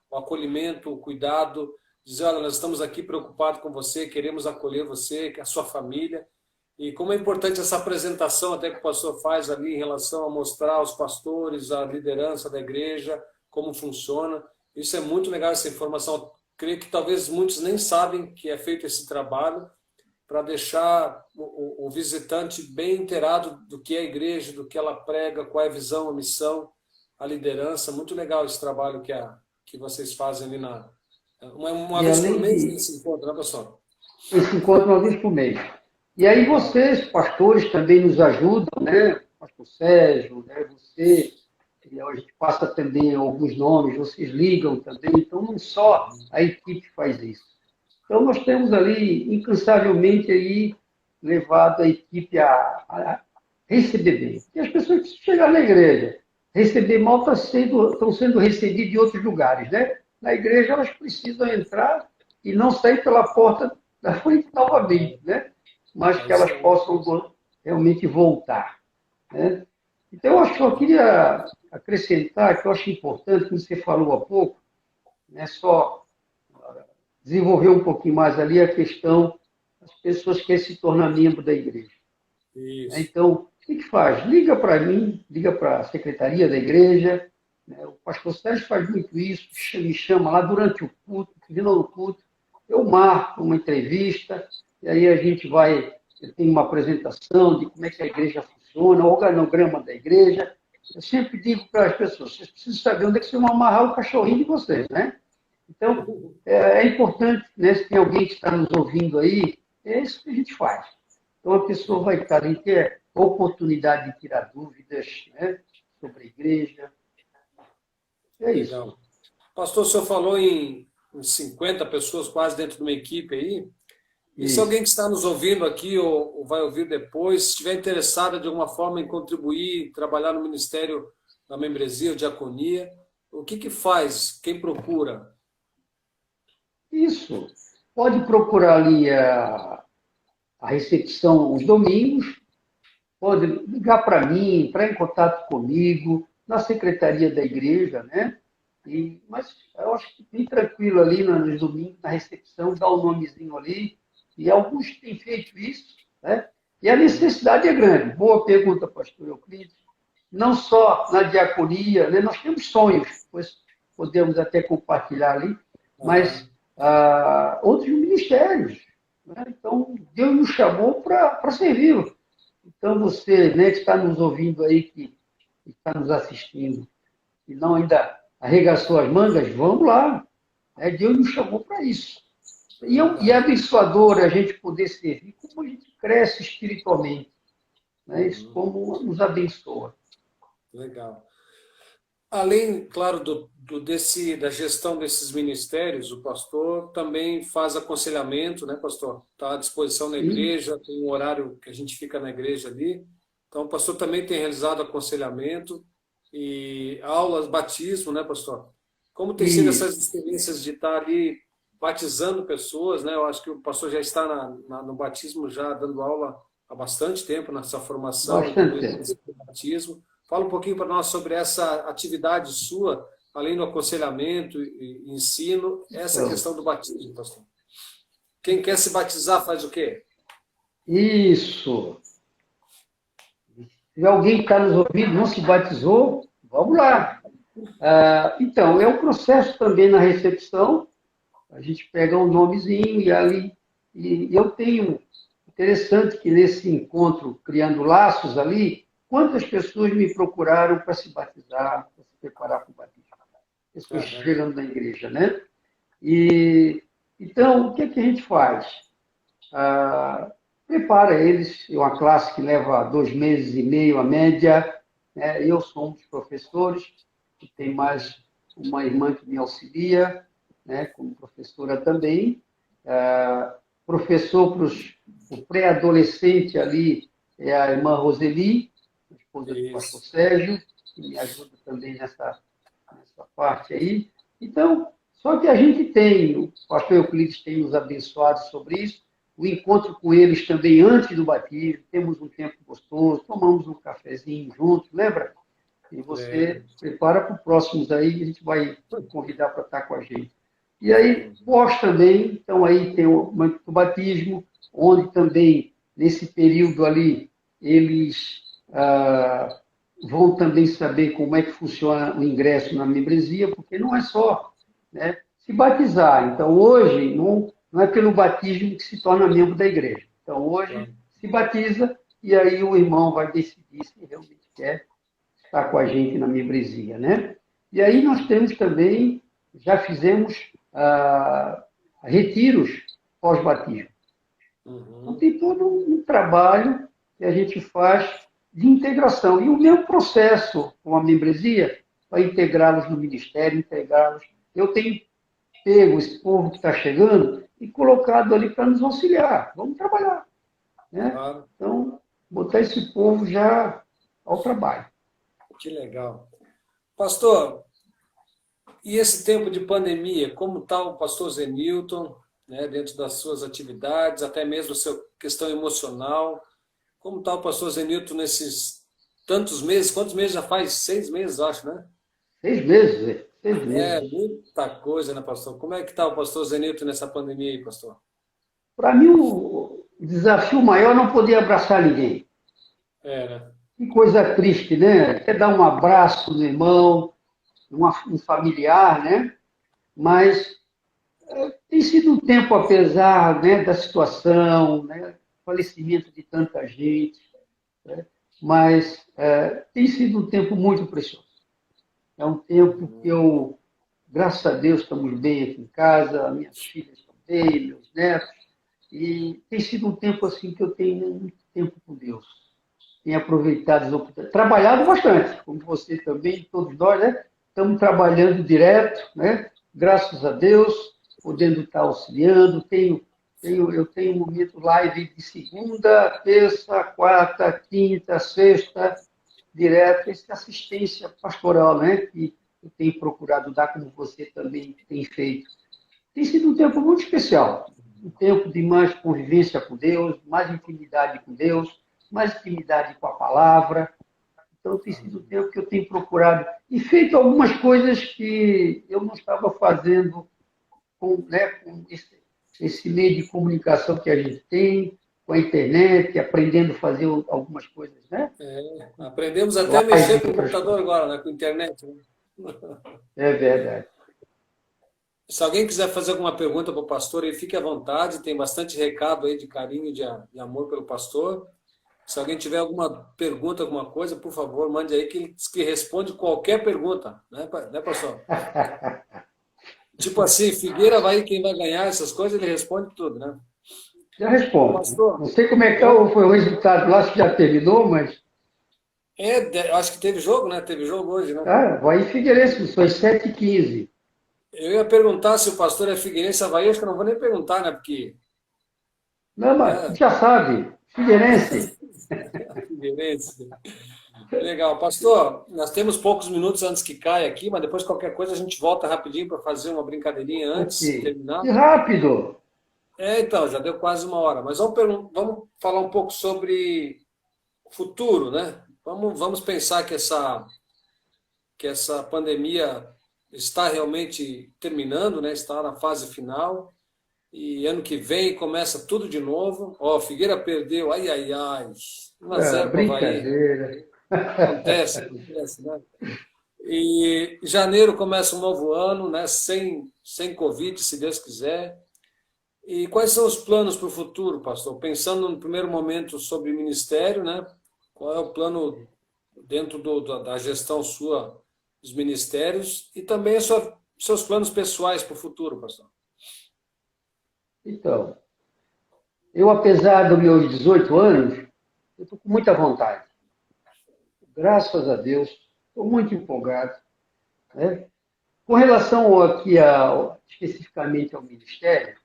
o acolhimento, o cuidado, dizer, olha, nós estamos aqui preocupados com você, queremos acolher você, a sua família. E como é importante essa apresentação até que o pastor faz ali em relação a mostrar aos pastores, a liderança da igreja, como funciona. Isso é muito legal, essa informação. Creio que talvez muitos nem sabem que é feito esse trabalho, para deixar o visitante bem inteirado do que é a igreja, do que ela prega, qual é a visão, a missão, a liderança. Muito legal esse trabalho que vocês fazem ali uma e vez por além mês de nesse encontro, né, pessoal? esse encontro uma vez por mês. E aí Legal. vocês, pastores, também nos ajudam, né? Pastor Sérgio, né? Você, e a gente passa também alguns nomes, vocês ligam também. Então, não só a equipe faz isso. Então, nós temos ali, incansavelmente, aí, levado a equipe a receber bem. E as pessoas que chegar na igreja, receber mal estão sendo recebidas em outros lugares, né? Na igreja, elas precisam entrar e não sair pela porta da frente novamente, né? Mas É que isso elas aí. possam realmente voltar, né? Então, eu acho que eu queria acrescentar, que eu acho importante, como você falou há pouco, né, só desenvolver um pouquinho mais ali a questão das pessoas que querem se tornar membro da igreja. Isso. Então, o que faz? Liga para mim, liga para a secretaria da igreja, né? O pastor Sérgio faz muito isso, me chama lá durante o culto, final do culto, eu marco uma entrevista, e aí a gente vai, eu tenho uma apresentação de como é que a igreja funciona, o organograma da igreja. Eu sempre digo para as pessoas, vocês precisam saber onde é que vocês vão amarrar o cachorrinho de vocês, né? Então, é importante, né, se tem alguém que está nos ouvindo aí, é isso que a gente faz. Então, a pessoa vai estar ali, ter a oportunidade de tirar dúvidas, né, sobre a igreja. É isso. Legal. Pastor, o senhor falou em 50 pessoas quase dentro de uma equipe aí. E se alguém Isso. que está nos ouvindo aqui ou vai ouvir depois, estiver interessado de alguma forma em contribuir, trabalhar no Ministério da Membresia ou Diaconia, o que que faz? Quem procura? Isso. Pode procurar ali a recepção os domingos, pode ligar para mim, entrar em contato comigo, na secretaria da igreja, né? Mas eu acho que bem tranquilo ali nos domingos, na recepção, dá o nomezinho ali, e alguns têm feito isso, né? E a necessidade é grande. Boa pergunta, pastor Euclides. Não só na diaconia, né? Nós temos sonhos, pois podemos até compartilhar ali, mas Aham. outros ministérios, né? Então, Deus nos chamou para servi-lo. Então, você, né, que está nos ouvindo aí, que está nos assistindo, e não ainda arregaçou as mangas, vamos lá. Né? Deus nos chamou para isso. E é Verdade. abençoador a gente poder servir, como a gente cresce espiritualmente. Né? Isso Uhum. como nos abençoa. Legal. Além, claro, da gestão desses ministérios, o pastor também faz aconselhamento, né, pastor? Está à disposição na Sim, igreja, tem um horário que a gente fica na igreja ali. Então, o pastor também tem realizado aconselhamento e aulas, batismo, né, pastor? Como tem sido essas isso, experiências de estar ali batizando pessoas, né? Eu acho que o pastor já está no batismo, já dando aula há bastante tempo nessa formação e dando bastante tempo. ênfase no batismo. Fala um pouquinho para nós sobre essa atividade sua, além do aconselhamento e ensino, essa Então, questão do batismo, pastor. Quem quer se batizar faz o quê? isso. Se alguém que está nos ouvindo não se batizou, vamos lá. Então, é um processo também na recepção. A gente pega um nomezinho e ali. E eu tenho. Interessante que nesse encontro, criando laços ali, quantas pessoas me procuraram para se batizar, para se preparar para o batismo? Pessoas Aham. chegando na igreja, né? E, então, o que, é que a gente faz? Ah, prepara eles, é uma classe que leva 2 meses e meio, a média. Né? Eu sou um dos professores, e tem mais uma irmã que me auxilia, né, como professora também. Professor para o pré-adolescente ali é a irmã Roseli, a esposa do pastor Isso. Sérgio, que me ajuda também nessa parte aí. Então, só que a gente tem, o pastor Euclides tem nos abençoado sobre isso, o encontro com eles também antes do batismo, temos um tempo gostoso, tomamos um cafezinho juntos, lembra? E você Lembro. prepara para o próximo aí, a gente vai convidar para estar com a gente. E aí, pós também, então aí tem o batismo, onde também, nesse período ali, eles vão também saber como é que funciona o ingresso na membresia, porque não é só, né, se batizar. Então, hoje, não é pelo batismo que se torna membro da igreja. Então, hoje, Claro. se batiza e aí o irmão vai decidir se realmente quer estar com a gente na membresia, né? E aí nós temos também, já fizemos retiros pós-batismo. Então, Uhum. tem todo um trabalho que a gente faz de integração. E o meu processo com a membresia, para integrá-los no ministério, integrá-los. Eu tenho pego esse povo que está chegando e colocado ali para nos auxiliar. Vamos trabalhar. Né? Claro. Então, botar esse povo já ao trabalho. Que legal. Pastor, e esse tempo de pandemia, como está o pastor Zenilton, né, dentro das suas atividades, até mesmo a sua questão emocional? Como está o pastor Zenilton nesses tantos meses? Quantos meses já faz? 6 meses, acho, né? 6 meses, Zé. 6 meses. É, muita coisa, né, pastor? Como é que está o pastor Zenilton nessa pandemia aí, pastor? Para mim, o desafio maior é não poder abraçar ninguém. É, né? Que coisa triste, né? Quer dar um abraço no irmão, um familiar, né? Mas tem sido um tempo, apesar, né, da situação, né, falecimento de tanta gente, né, mas tem sido um tempo muito precioso. É um tempo que graças a Deus, estamos bem aqui em casa, minhas filhas estão bem, meus netos, e tem sido um tempo assim que eu tenho muito tempo com Deus. Tenho aproveitado as oportunidades, trabalhado bastante, como você também, todos nós, né? Estamos trabalhando direto, né? Graças a Deus, podendo estar auxiliando. Eu tenho um momento live de segunda, terça, quarta, quinta, sexta, direto, essa assistência pastoral, né? Que eu tenho procurado dar, como você também tem feito. Tem sido um tempo muito especial, um tempo de mais convivência com Deus, mais intimidade com Deus, mais intimidade com a palavra. Então, tem sido um tempo que eu tenho procurado e feito algumas coisas que eu não estava fazendo com esse meio de comunicação que a gente tem, com a internet, aprendendo a fazer algumas coisas, né? Aprendemos até a mexer Live, com o outras computador coisas. agora, né? Com a internet. Né? É verdade. Se alguém quiser fazer alguma pergunta para o pastor, aí fique à vontade, tem bastante recado aí de carinho e de amor pelo pastor. Se alguém tiver alguma pergunta, alguma coisa, por favor, mande aí que ele diz que responde qualquer pergunta, né, pastor? Tipo assim, Figueira vai quem vai ganhar essas coisas, ele responde tudo, né? Já respondo. Pastor, Não sei como é que eu, foi o resultado lá, se já terminou, mas eu acho que teve jogo, né? Teve jogo hoje, né? vai Figueirense, foi 7h15. Eu ia perguntar se o pastor é Figueirense Avaí, acho que eu não vou nem perguntar, né? Porque, Não, mas né? já sabe, Figueirense. Figueirense. Legal. Pastor, nós temos poucos minutos antes que caia aqui, mas depois qualquer coisa a gente volta rapidinho para fazer uma brincadeirinha Ok. antes de terminar. Que rápido! Então, já deu quase uma hora, mas vamos falar um pouco sobre o futuro, né? Vamos pensar que essa pandemia está realmente terminando, né? Está na fase final, e ano que vem começa tudo de novo. Ó, Figueira perdeu, ai, ai, ai, 1-0 para o Avaí. Brincadeira. Acontece, né? E janeiro começa um novo ano, né? Sem Covid, se Deus quiser. E quais são os planos para o futuro, pastor? Pensando no primeiro momento sobre ministério, né? Qual é o plano dentro da gestão sua dos ministérios e também seus planos pessoais para o futuro, pastor? Então, eu, apesar dos meus 18 anos, eu estou com muita vontade. Graças a Deus, estou muito empolgado. Né? Com relação aqui especificamente ao Ministério,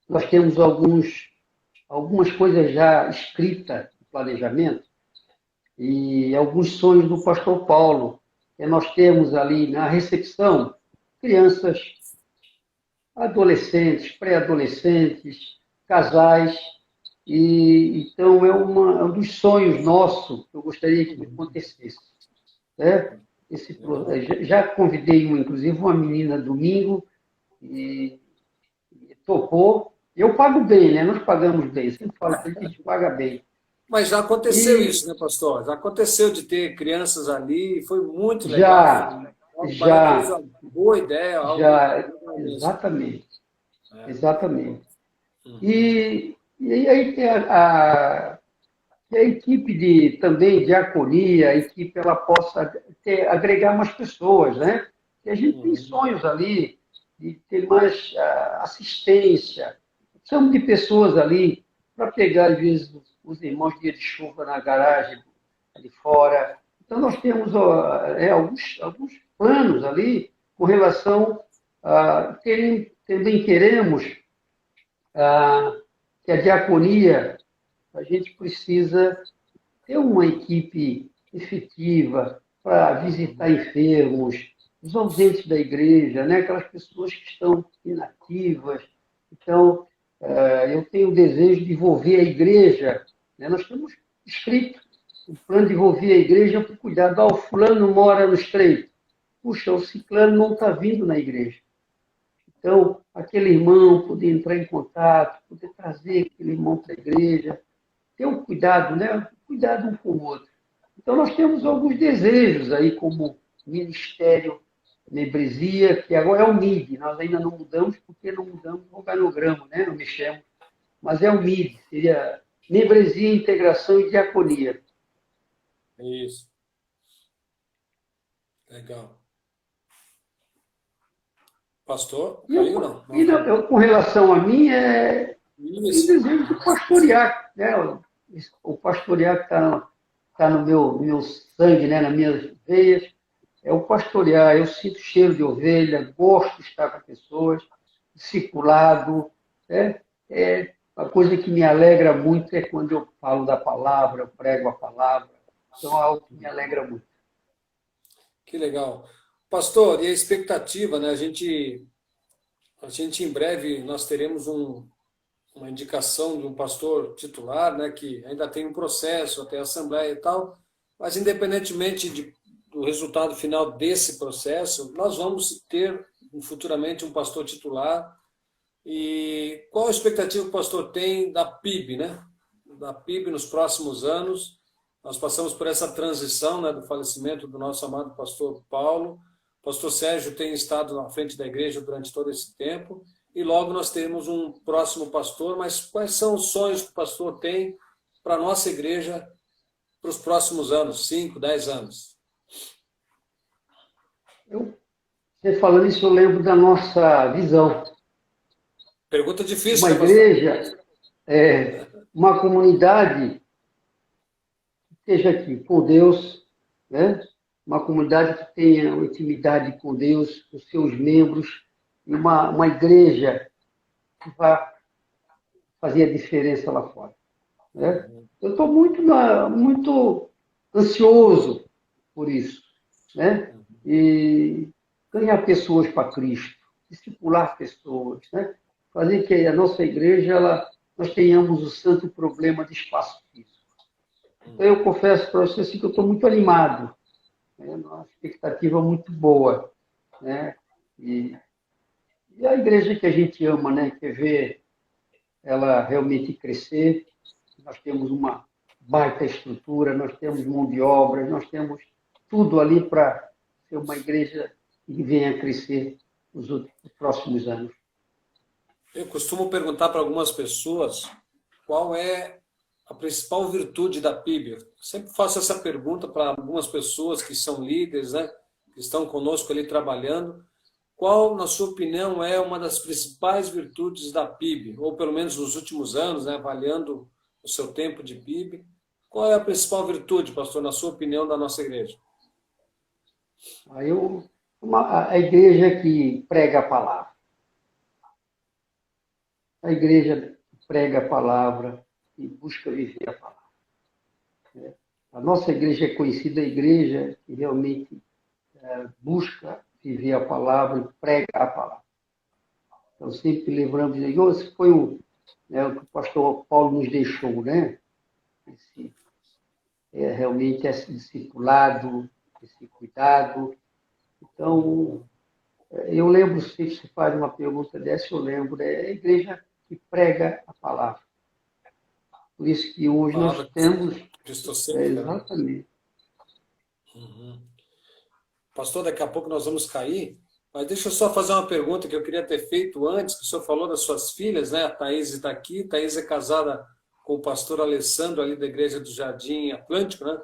nós temos algumas coisas já escritas no planejamento e alguns sonhos do pastor Paulo. Nós temos ali na recepção crianças, adolescentes, pré-adolescentes, casais, e então é um dos sonhos nossos que eu gostaria que acontecesse. Né? Já convidei, inclusive, uma menina domingo, e topou. Eu pago bem, né? Nós pagamos bem. Eu sempre falo que a gente paga bem. Mas já aconteceu E isso, né, pastor? Já aconteceu de ter crianças ali, foi muito legal, foi já, algo já, maravilhoso, boa ideia, algo já, legal mesmo. exatamente, É. exatamente. Uhum. E aí tem a equipe também de diaconia, a equipe ela possa agregar mais pessoas, né? E a gente tem Uhum. sonhos ali de ter mais assistência. Precisamos de pessoas ali para pegar, às vezes, os irmãos dia de chuva na garagem ali fora. Então, nós temos alguns planos ali com relação a... Também queremos que a diaconia, a gente precisa ter uma equipe efetiva para visitar enfermos, os ausentes da igreja, né? Aquelas pessoas que estão inativas. Então, eu tenho o desejo de envolver a igreja. Né? Nós temos escrito o plano de envolver a igreja para cuidar. O fulano mora no estreito. Puxa, o ciclano não está vindo na igreja. Então, aquele irmão poder entrar em contato, poder trazer aquele irmão para a igreja, ter um cuidado, né? Cuidado um com o outro. Então, nós temos alguns desejos aí como ministério membresia, que agora é o MID. Nós ainda não mudamos, porque não mudamos o organograma, né? Não mexemos. Mas é o MID, seria membresia, integração e diaconia. Isso. Legal. Pastor, caiu não? Com relação a mim, eu Isso. desejo de pastorear, né? O pastorear que está no meu sangue, né? Nas minhas veias, é o pastorear. Eu sinto cheiro de ovelha, gosto de estar com pessoas, discipulado. Né? A coisa que me alegra muito é quando eu falo da palavra, eu prego a palavra. Então, é algo que me alegra muito. Que legal. Pastor, e a expectativa, né? A gente em breve, nós teremos uma indicação de um pastor titular, né? Que ainda tem um processo, até a assembleia e tal, mas independentemente do resultado final desse processo, nós vamos ter futuramente um pastor titular. E qual a expectativa que o pastor tem da PIB, né? Da PIB nos próximos anos? Nós passamos por essa transição, né, do falecimento do nosso amado pastor Paulo. O pastor Sérgio tem estado à frente da igreja durante todo esse tempo. E logo nós teremos um próximo pastor. Mas quais são os sonhos que o pastor tem para a nossa igreja para os próximos anos, 5, 10 anos? Você falando isso, eu lembro da nossa visão. Pergunta difícil, Uma né, pastor? igreja, uma comunidade que esteja aqui com Deus, né? Uma comunidade que tenha uma intimidade com Deus, com seus membros, e uma igreja que vá fazer a diferença lá fora. Né? Eu estou muito ansioso por isso. Né? E ganhar pessoas para Cristo, discipular pessoas, né? Fazer que a nossa igreja nós tenhamos o santo problema de espaço físico. Então, eu confesso para você assim, que eu estou muito animado, né? Uma expectativa muito boa. Né? E a igreja que a gente ama, né? Quer ver ela realmente crescer. Nós temos uma baita estrutura, nós temos mão de obra, nós temos tudo ali para ser uma igreja que venha a crescer nos próximos anos. Eu costumo perguntar para algumas pessoas qual é a principal virtude da PIB. Eu sempre faço essa pergunta para algumas pessoas que são líderes, né, que estão conosco ali trabalhando. Qual, na sua opinião, é uma das principais virtudes da PIB? Ou pelo menos nos últimos anos, né, avaliando o seu tempo de PIB. Qual é a principal virtude, pastor, na sua opinião, da nossa igreja? A igreja que prega a palavra. A igreja que prega a palavra e busca viver a palavra. A nossa igreja é conhecida a igreja que realmente busca viver a palavra e prega a palavra. Então, sempre lembramos, esse foi o que o pastor Paulo nos deixou, né? Realmente esse discipulado, esse cuidado. Então, eu lembro, se você faz uma pergunta dessa, eu lembro, é a igreja que prega a palavra. Por isso que hoje nós temos... exatamente. Uhum. Pastor, daqui a pouco nós vamos cair, mas deixa eu só fazer uma pergunta que eu queria ter feito antes, que o senhor falou das suas filhas, né? A Thaís está aqui, Thaís é casada com o pastor Alessandro, ali da Igreja do Jardim Atlântico, né?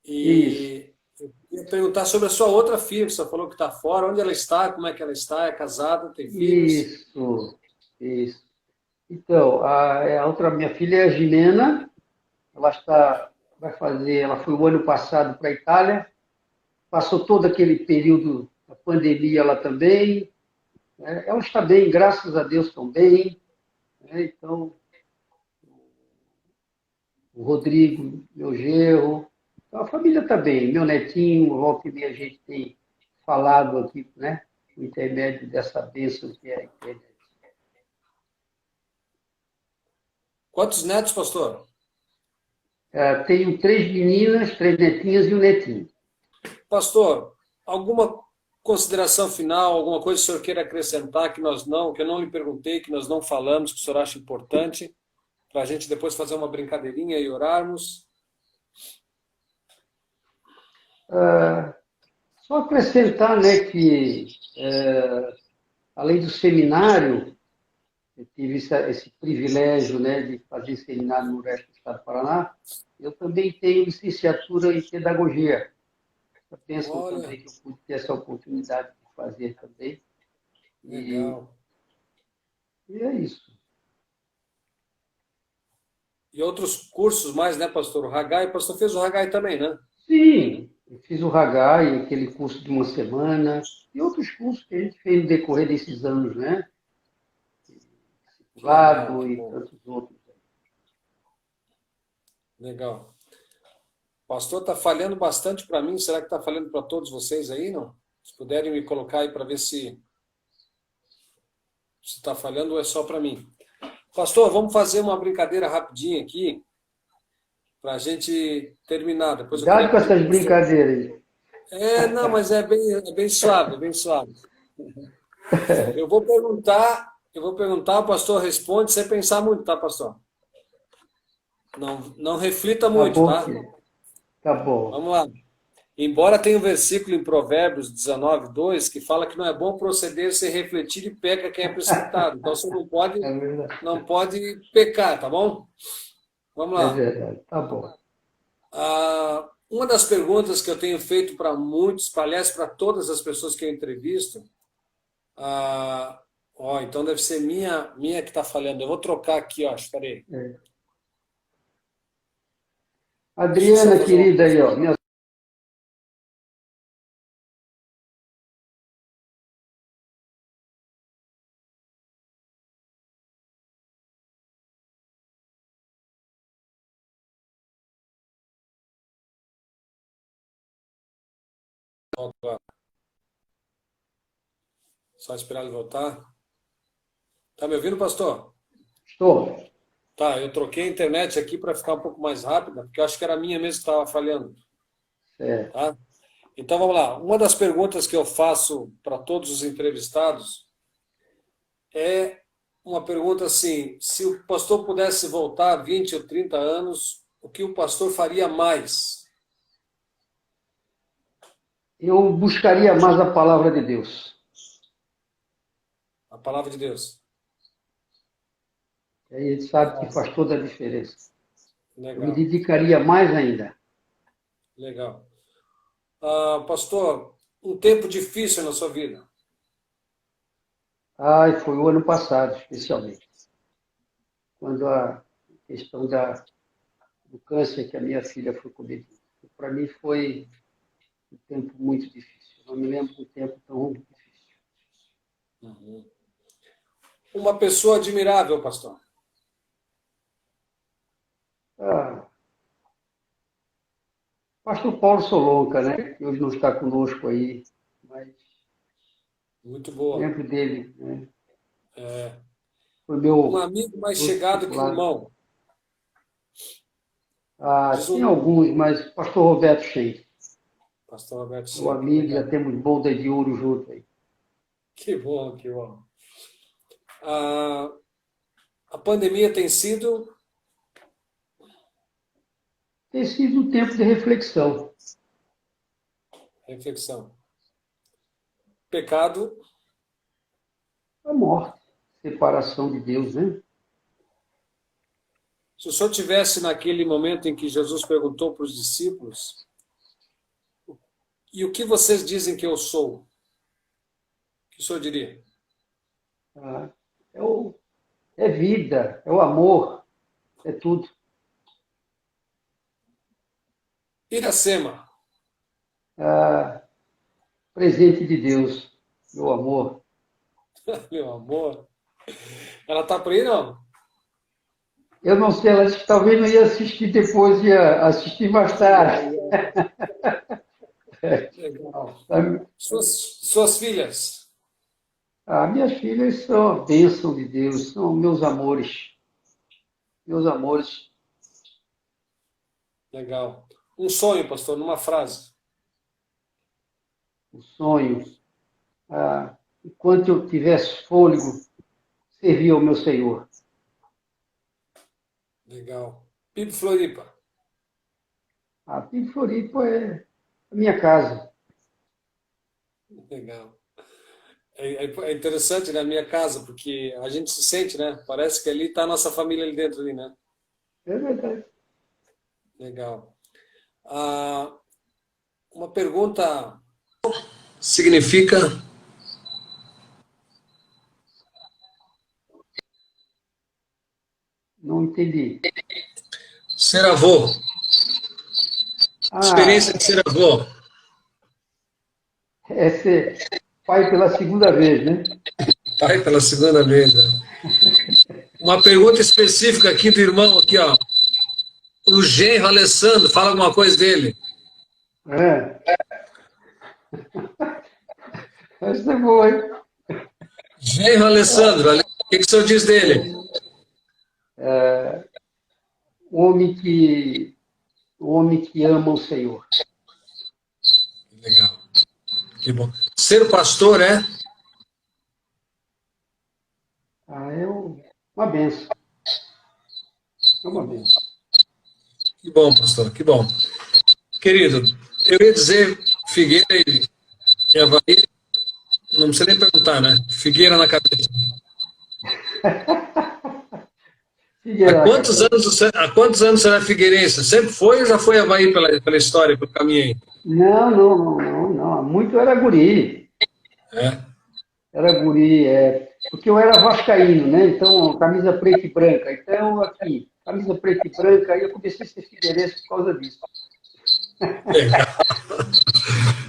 E eu queria perguntar sobre a sua outra filha, você falou que está fora, onde ela está, como é que ela está, é casada, tem filhos? Isso. Então, a outra minha filha é a Gimena, ela foi o ano passado para a Itália, passou todo aquele período da pandemia lá também, né? Ela está bem, graças a Deus estão bem, né? Então, o Rodrigo, meu genro, então, a família está bem, meu netinho, volta e meia a gente tem falado aqui, né? Por intermédio dessa bênção que é a internet. Quantos netos, pastor? Tenho 3 meninas, 3 netinhas e um netinho. Pastor, alguma consideração final, alguma coisa que o senhor queira acrescentar que eu não lhe perguntei, que nós não falamos, que o senhor acha importante, para a gente depois fazer uma brincadeirinha e orarmos? Só acrescentar, né, que além do seminário, eu tive esse privilégio, né, de fazer seminário no resto do estado do Paraná, eu também tenho licenciatura em pedagogia. Eu penso Olha, também que eu pude ter essa oportunidade de fazer também. E, legal. e é isso. E outros cursos mais, né, pastor? O Hagai, o pastor fez o Hagai também, né? Sim, eu fiz o Hagai, aquele curso de uma semana, e outros cursos que a gente fez no decorrer desses anos, né? Que legal, Lado que e bom. tantos outros. Legal. O pastor está falhando bastante para mim. Será que está falhando para todos vocês aí, não? Se puderem me colocar aí para ver se está falhando ou é só para mim. Pastor, vamos fazer uma brincadeira rapidinha aqui para a gente terminar. Depois eu Cuidado queria com pedir para essas o pastor. brincadeiras aí. Não, mas é bem suave, é bem suave. Eu vou perguntar, o pastor responde sem pensar muito, tá, pastor? Não, não reflita Tá muito, bom, tá? querido. Tá bom. Vamos lá. Embora tenha um versículo em Provérbios 19:2 que fala que não é bom proceder sem refletir e peca quem é precipitado. Então você É verdade. não pode pecar, tá bom? Vamos É lá. verdade. Tá bom. Uma das perguntas que eu tenho feito para muitos, aliás, para todas as pessoas que eu entrevisto, então deve ser minha que está falhando. Eu vou trocar aqui, ó. Espera aí. É. Deixa eu só Adriana, fazer uma querida coisa. aí, ó. Minha... Só esperar ele voltar. Tá me ouvindo, pastor? Estou. Tá, eu troquei a internet aqui para ficar um pouco mais rápida, porque eu acho que era a minha mesmo que estava falhando, Certo. tá? Então vamos lá. Uma das perguntas que eu faço para todos os entrevistados é uma pergunta assim: se o pastor pudesse voltar 20 ou 30 anos, o que o pastor faria mais? Eu buscaria mais a palavra de Deus. A palavra de Deus. Aí a gente sabe que faz toda a diferença. Eu me Legal, dedicaria mais ainda. legal. Pastor, um tempo difícil na sua vida. Ah, foi o ano passado, especialmente, quando a questão do câncer que a minha filha foi cometida. Para mim foi um tempo muito difícil. Não me lembro de um tempo tão difícil. Uhum. Uma pessoa admirável, pastor. Ah, pastor Paulo Solonca, né, que hoje não está conosco aí, mas Muito boa. lembro dele, né? É, Foi um meu, amigo mais meu chegado que um discipulado. irmão. Ah, Diz tem um alguns, mas pastor Roberto Sheik, pastor Roberto meu Sheik. amigo, já Legal. temos bodas de ouro junto aí. Que bom, que bom. A, a pandemia tem sido Tem sido um tempo de reflexão. reflexão. Pecado, A morte, separação de Deus, né? se o senhor tivesse naquele momento em que Jesus perguntou para os discípulos, e o que vocês dizem que eu sou? O que o senhor diria? Ah, é vida, é o amor, é tudo. Iracema, Ah, presente de Deus, meu amor. meu amor. Ela tá por aí, não? Eu não sei, ela disse que talvez não ia assistir depois, ia assistir mais tarde. Legal. Sabe? Suas filhas. Ah, minhas filhas são a bênção de Deus, são meus amores. Meus amores. Legal. Um sonho, pastor, numa frase. O sonho. Ah, enquanto eu tivesse fôlego, servir ao meu Senhor. Legal. PIB Floripa. A Pim Floripa é a minha casa. Legal. É interessante na minha casa, porque a gente se sente, né? Parece que ali está a nossa família ali dentro, ali, né? É verdade. Legal. Uma pergunta significa Não entendi. ser avô. Experiência Ah, de ser avô. é ser pai pela segunda vez, né? Pai pela segunda vez, né? Uma pergunta específica aqui do irmão, aqui, ó. O genro Alessandro, fala alguma coisa dele. É, essa é boa, hein? Genro Alessandro, o que que o senhor diz dele? O homem que, o homem que ama o Senhor. Legal, que bom. Ser pastor é? Uma benção. É uma benção. Que bom, pastor, que bom. Querido, eu ia dizer Figueira e Havaí, não precisa nem perguntar, né? Figueira na cabeça. Figueira na cabeça. Há quantos anos será figueirense? Sempre foi ou já foi Havaí pela história, pelo caminho aí? Não, não, não, não, não. Muito era guri. É, Era guri, porque eu era vascaíno, né? Então, camisa preta e branca. Então, aqui, camisa preta e branca, aí eu comecei a ser figueirense por causa disso. legal.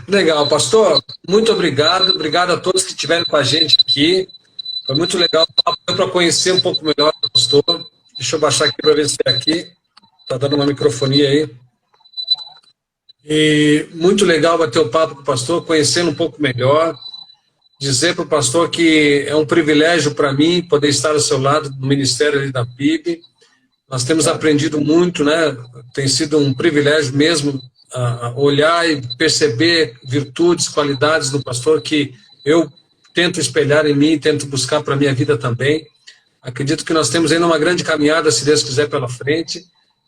Legal, pastor. Muito obrigado. Obrigado a todos que estiveram com a gente aqui. Foi muito legal para conhecer um pouco melhor o pastor. Deixa eu baixar aqui para ver se é aqui. Está dando uma microfonia aí. E muito legal bater o papo com o pastor, conhecendo um pouco melhor. Dizer para o pastor que é um privilégio para mim poder estar ao seu lado no ministério ali da PIB. Nós temos aprendido muito, né? Tem sido um privilégio mesmo olhar e perceber virtudes, qualidades do pastor que eu tento espelhar em mim, tento buscar para a minha vida também. Acredito que nós temos ainda uma grande caminhada, se Deus quiser, pela frente,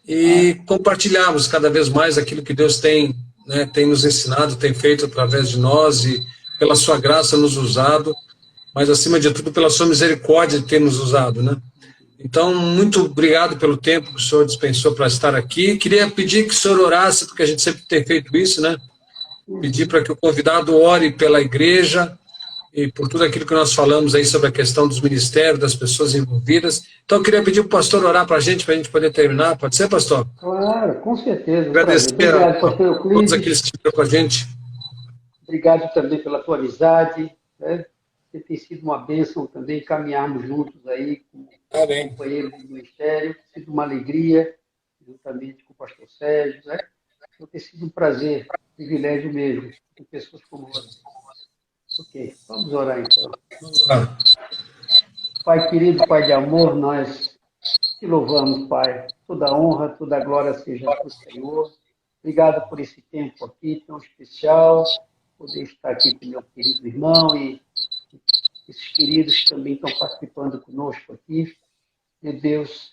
e compartilharmos cada vez mais aquilo que Deus tem, né, tem nos ensinado, tem feito através de nós e pela sua graça nos usado, mas acima de tudo pela sua misericórdia de ter nos usado, né? Então, muito obrigado pelo tempo que o senhor dispensou para estar aqui. Queria pedir que o senhor orasse, porque a gente sempre tem feito isso, né? Pedir para que o convidado ore pela igreja e por tudo aquilo que nós falamos aí sobre a questão dos ministérios, das pessoas envolvidas. Então, eu queria pedir para o pastor orar para a gente poder terminar. Pode ser, pastor? Claro, com certeza, um prazer. Agradecer Obrigado, a pastor todos Euclides. aqueles que estiveram com a gente. Obrigado também pela tua amizade, né? Você tem sido uma bênção também caminharmos juntos aí como Amém. companheiros do ministério. Tem sido uma alegria, juntamente com o pastor Sérgio, né? Então, tem sido um prazer, um privilégio mesmo, com pessoas como você. Ok, vamos orar então. Vamos lá. Pai querido, Pai de amor, nós te louvamos, Pai. Toda honra, toda glória seja para o Senhor. Obrigado por esse tempo aqui tão especial, poder estar aqui com meu querido irmão e esses queridos que também estão participando conosco aqui. Meu Deus,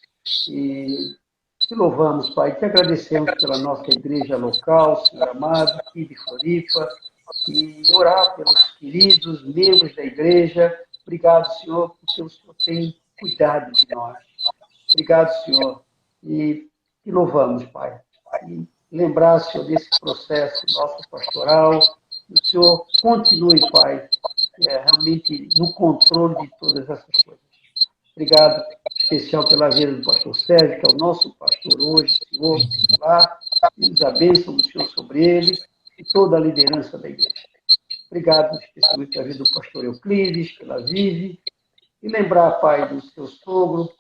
e te louvamos, Pai, te agradecemos pela nossa igreja local, Senhor amado, aqui de Floripa, e orar pelos queridos membros da igreja. Obrigado, Senhor, porque o Senhor tem cuidado de nós. Obrigado, Senhor, e te louvamos, Pai. E lembrar, Senhor, desse processo nosso pastoral, que o Senhor continue, Pai, realmente no controle de todas essas coisas. Obrigado, especial pela vida do pastor Sérgio, que é o nosso pastor hoje, Senhor, lá, pedimos a bênção do Senhor sobre ele e toda a liderança da igreja. Obrigado, especialmente pela vida do pastor Euclides, pela Vive, e lembrar, Pai, do seu sogro,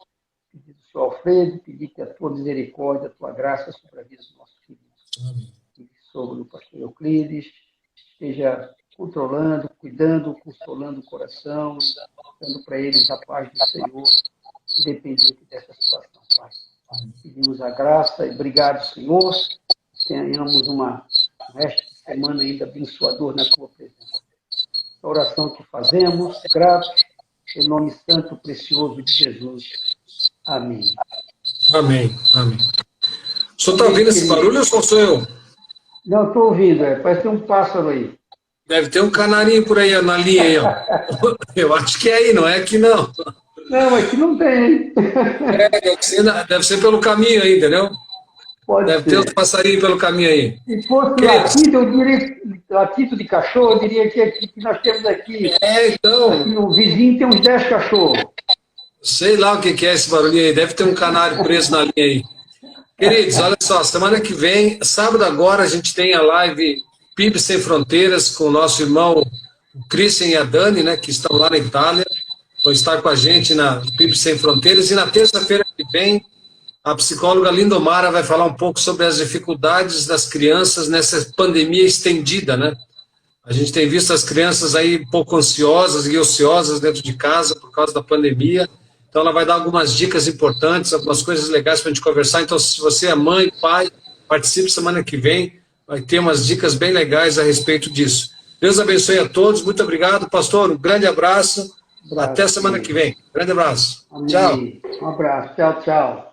pedir do seu Alfredo, pedir que a tua misericórdia, a tua graça sobre a vida do nosso querido. E sogro do pastor Euclides, esteja controlando, cuidando, consolando o coração, dando para eles a paz do Senhor, independente dessa situação, Pai. Pedimos a graça e obrigado, Senhor. Tenhamos um resto de semana ainda abençoador na tua presença. A oração que fazemos, gratos, em nome santo e precioso de Jesus. Amém. Amém. Amém. O senhor está ouvindo esse barulho ou só sou eu? Não, estou ouvindo, parece que tem um pássaro aí. Deve ter um canarinho por aí, ó, na linha aí, ó. Eu acho que é aí, não é aqui não. Não, aqui não tem. Deve ser pelo caminho aí, entendeu? Pode Deve ter uns ser. passarinhos pelo caminho aí. Se fosse Queridos, latido, eu diria latido de cachorro, eu diria que nós temos aqui. Aqui então, no vizinho tem uns 10 cachorros. sei lá o que que é esse barulhinho aí. Deve ter um canário preso na linha aí. Queridos, olha só, semana que vem, sábado agora, a gente tem a live PIB Sem Fronteiras com o nosso irmão o Christian e a Dani, né, que estão lá na Itália. Vão estar com a gente na PIB Sem Fronteiras. E na terça-feira que vem, a psicóloga Lindomara vai falar um pouco sobre as dificuldades das crianças nessa pandemia estendida, né? A gente tem visto as crianças aí um pouco ansiosas e ociosas dentro de casa por causa da pandemia. Então, ela vai dar algumas dicas importantes, algumas coisas legais para a gente conversar. Então, se você é mãe, pai, participe semana que vem. Vai ter umas dicas bem legais a respeito disso. Deus abençoe a todos. Muito obrigado, pastor. Um grande abraço. Até semana que vem. Grande abraço. Amém. Tchau. Um abraço. Tchau, tchau.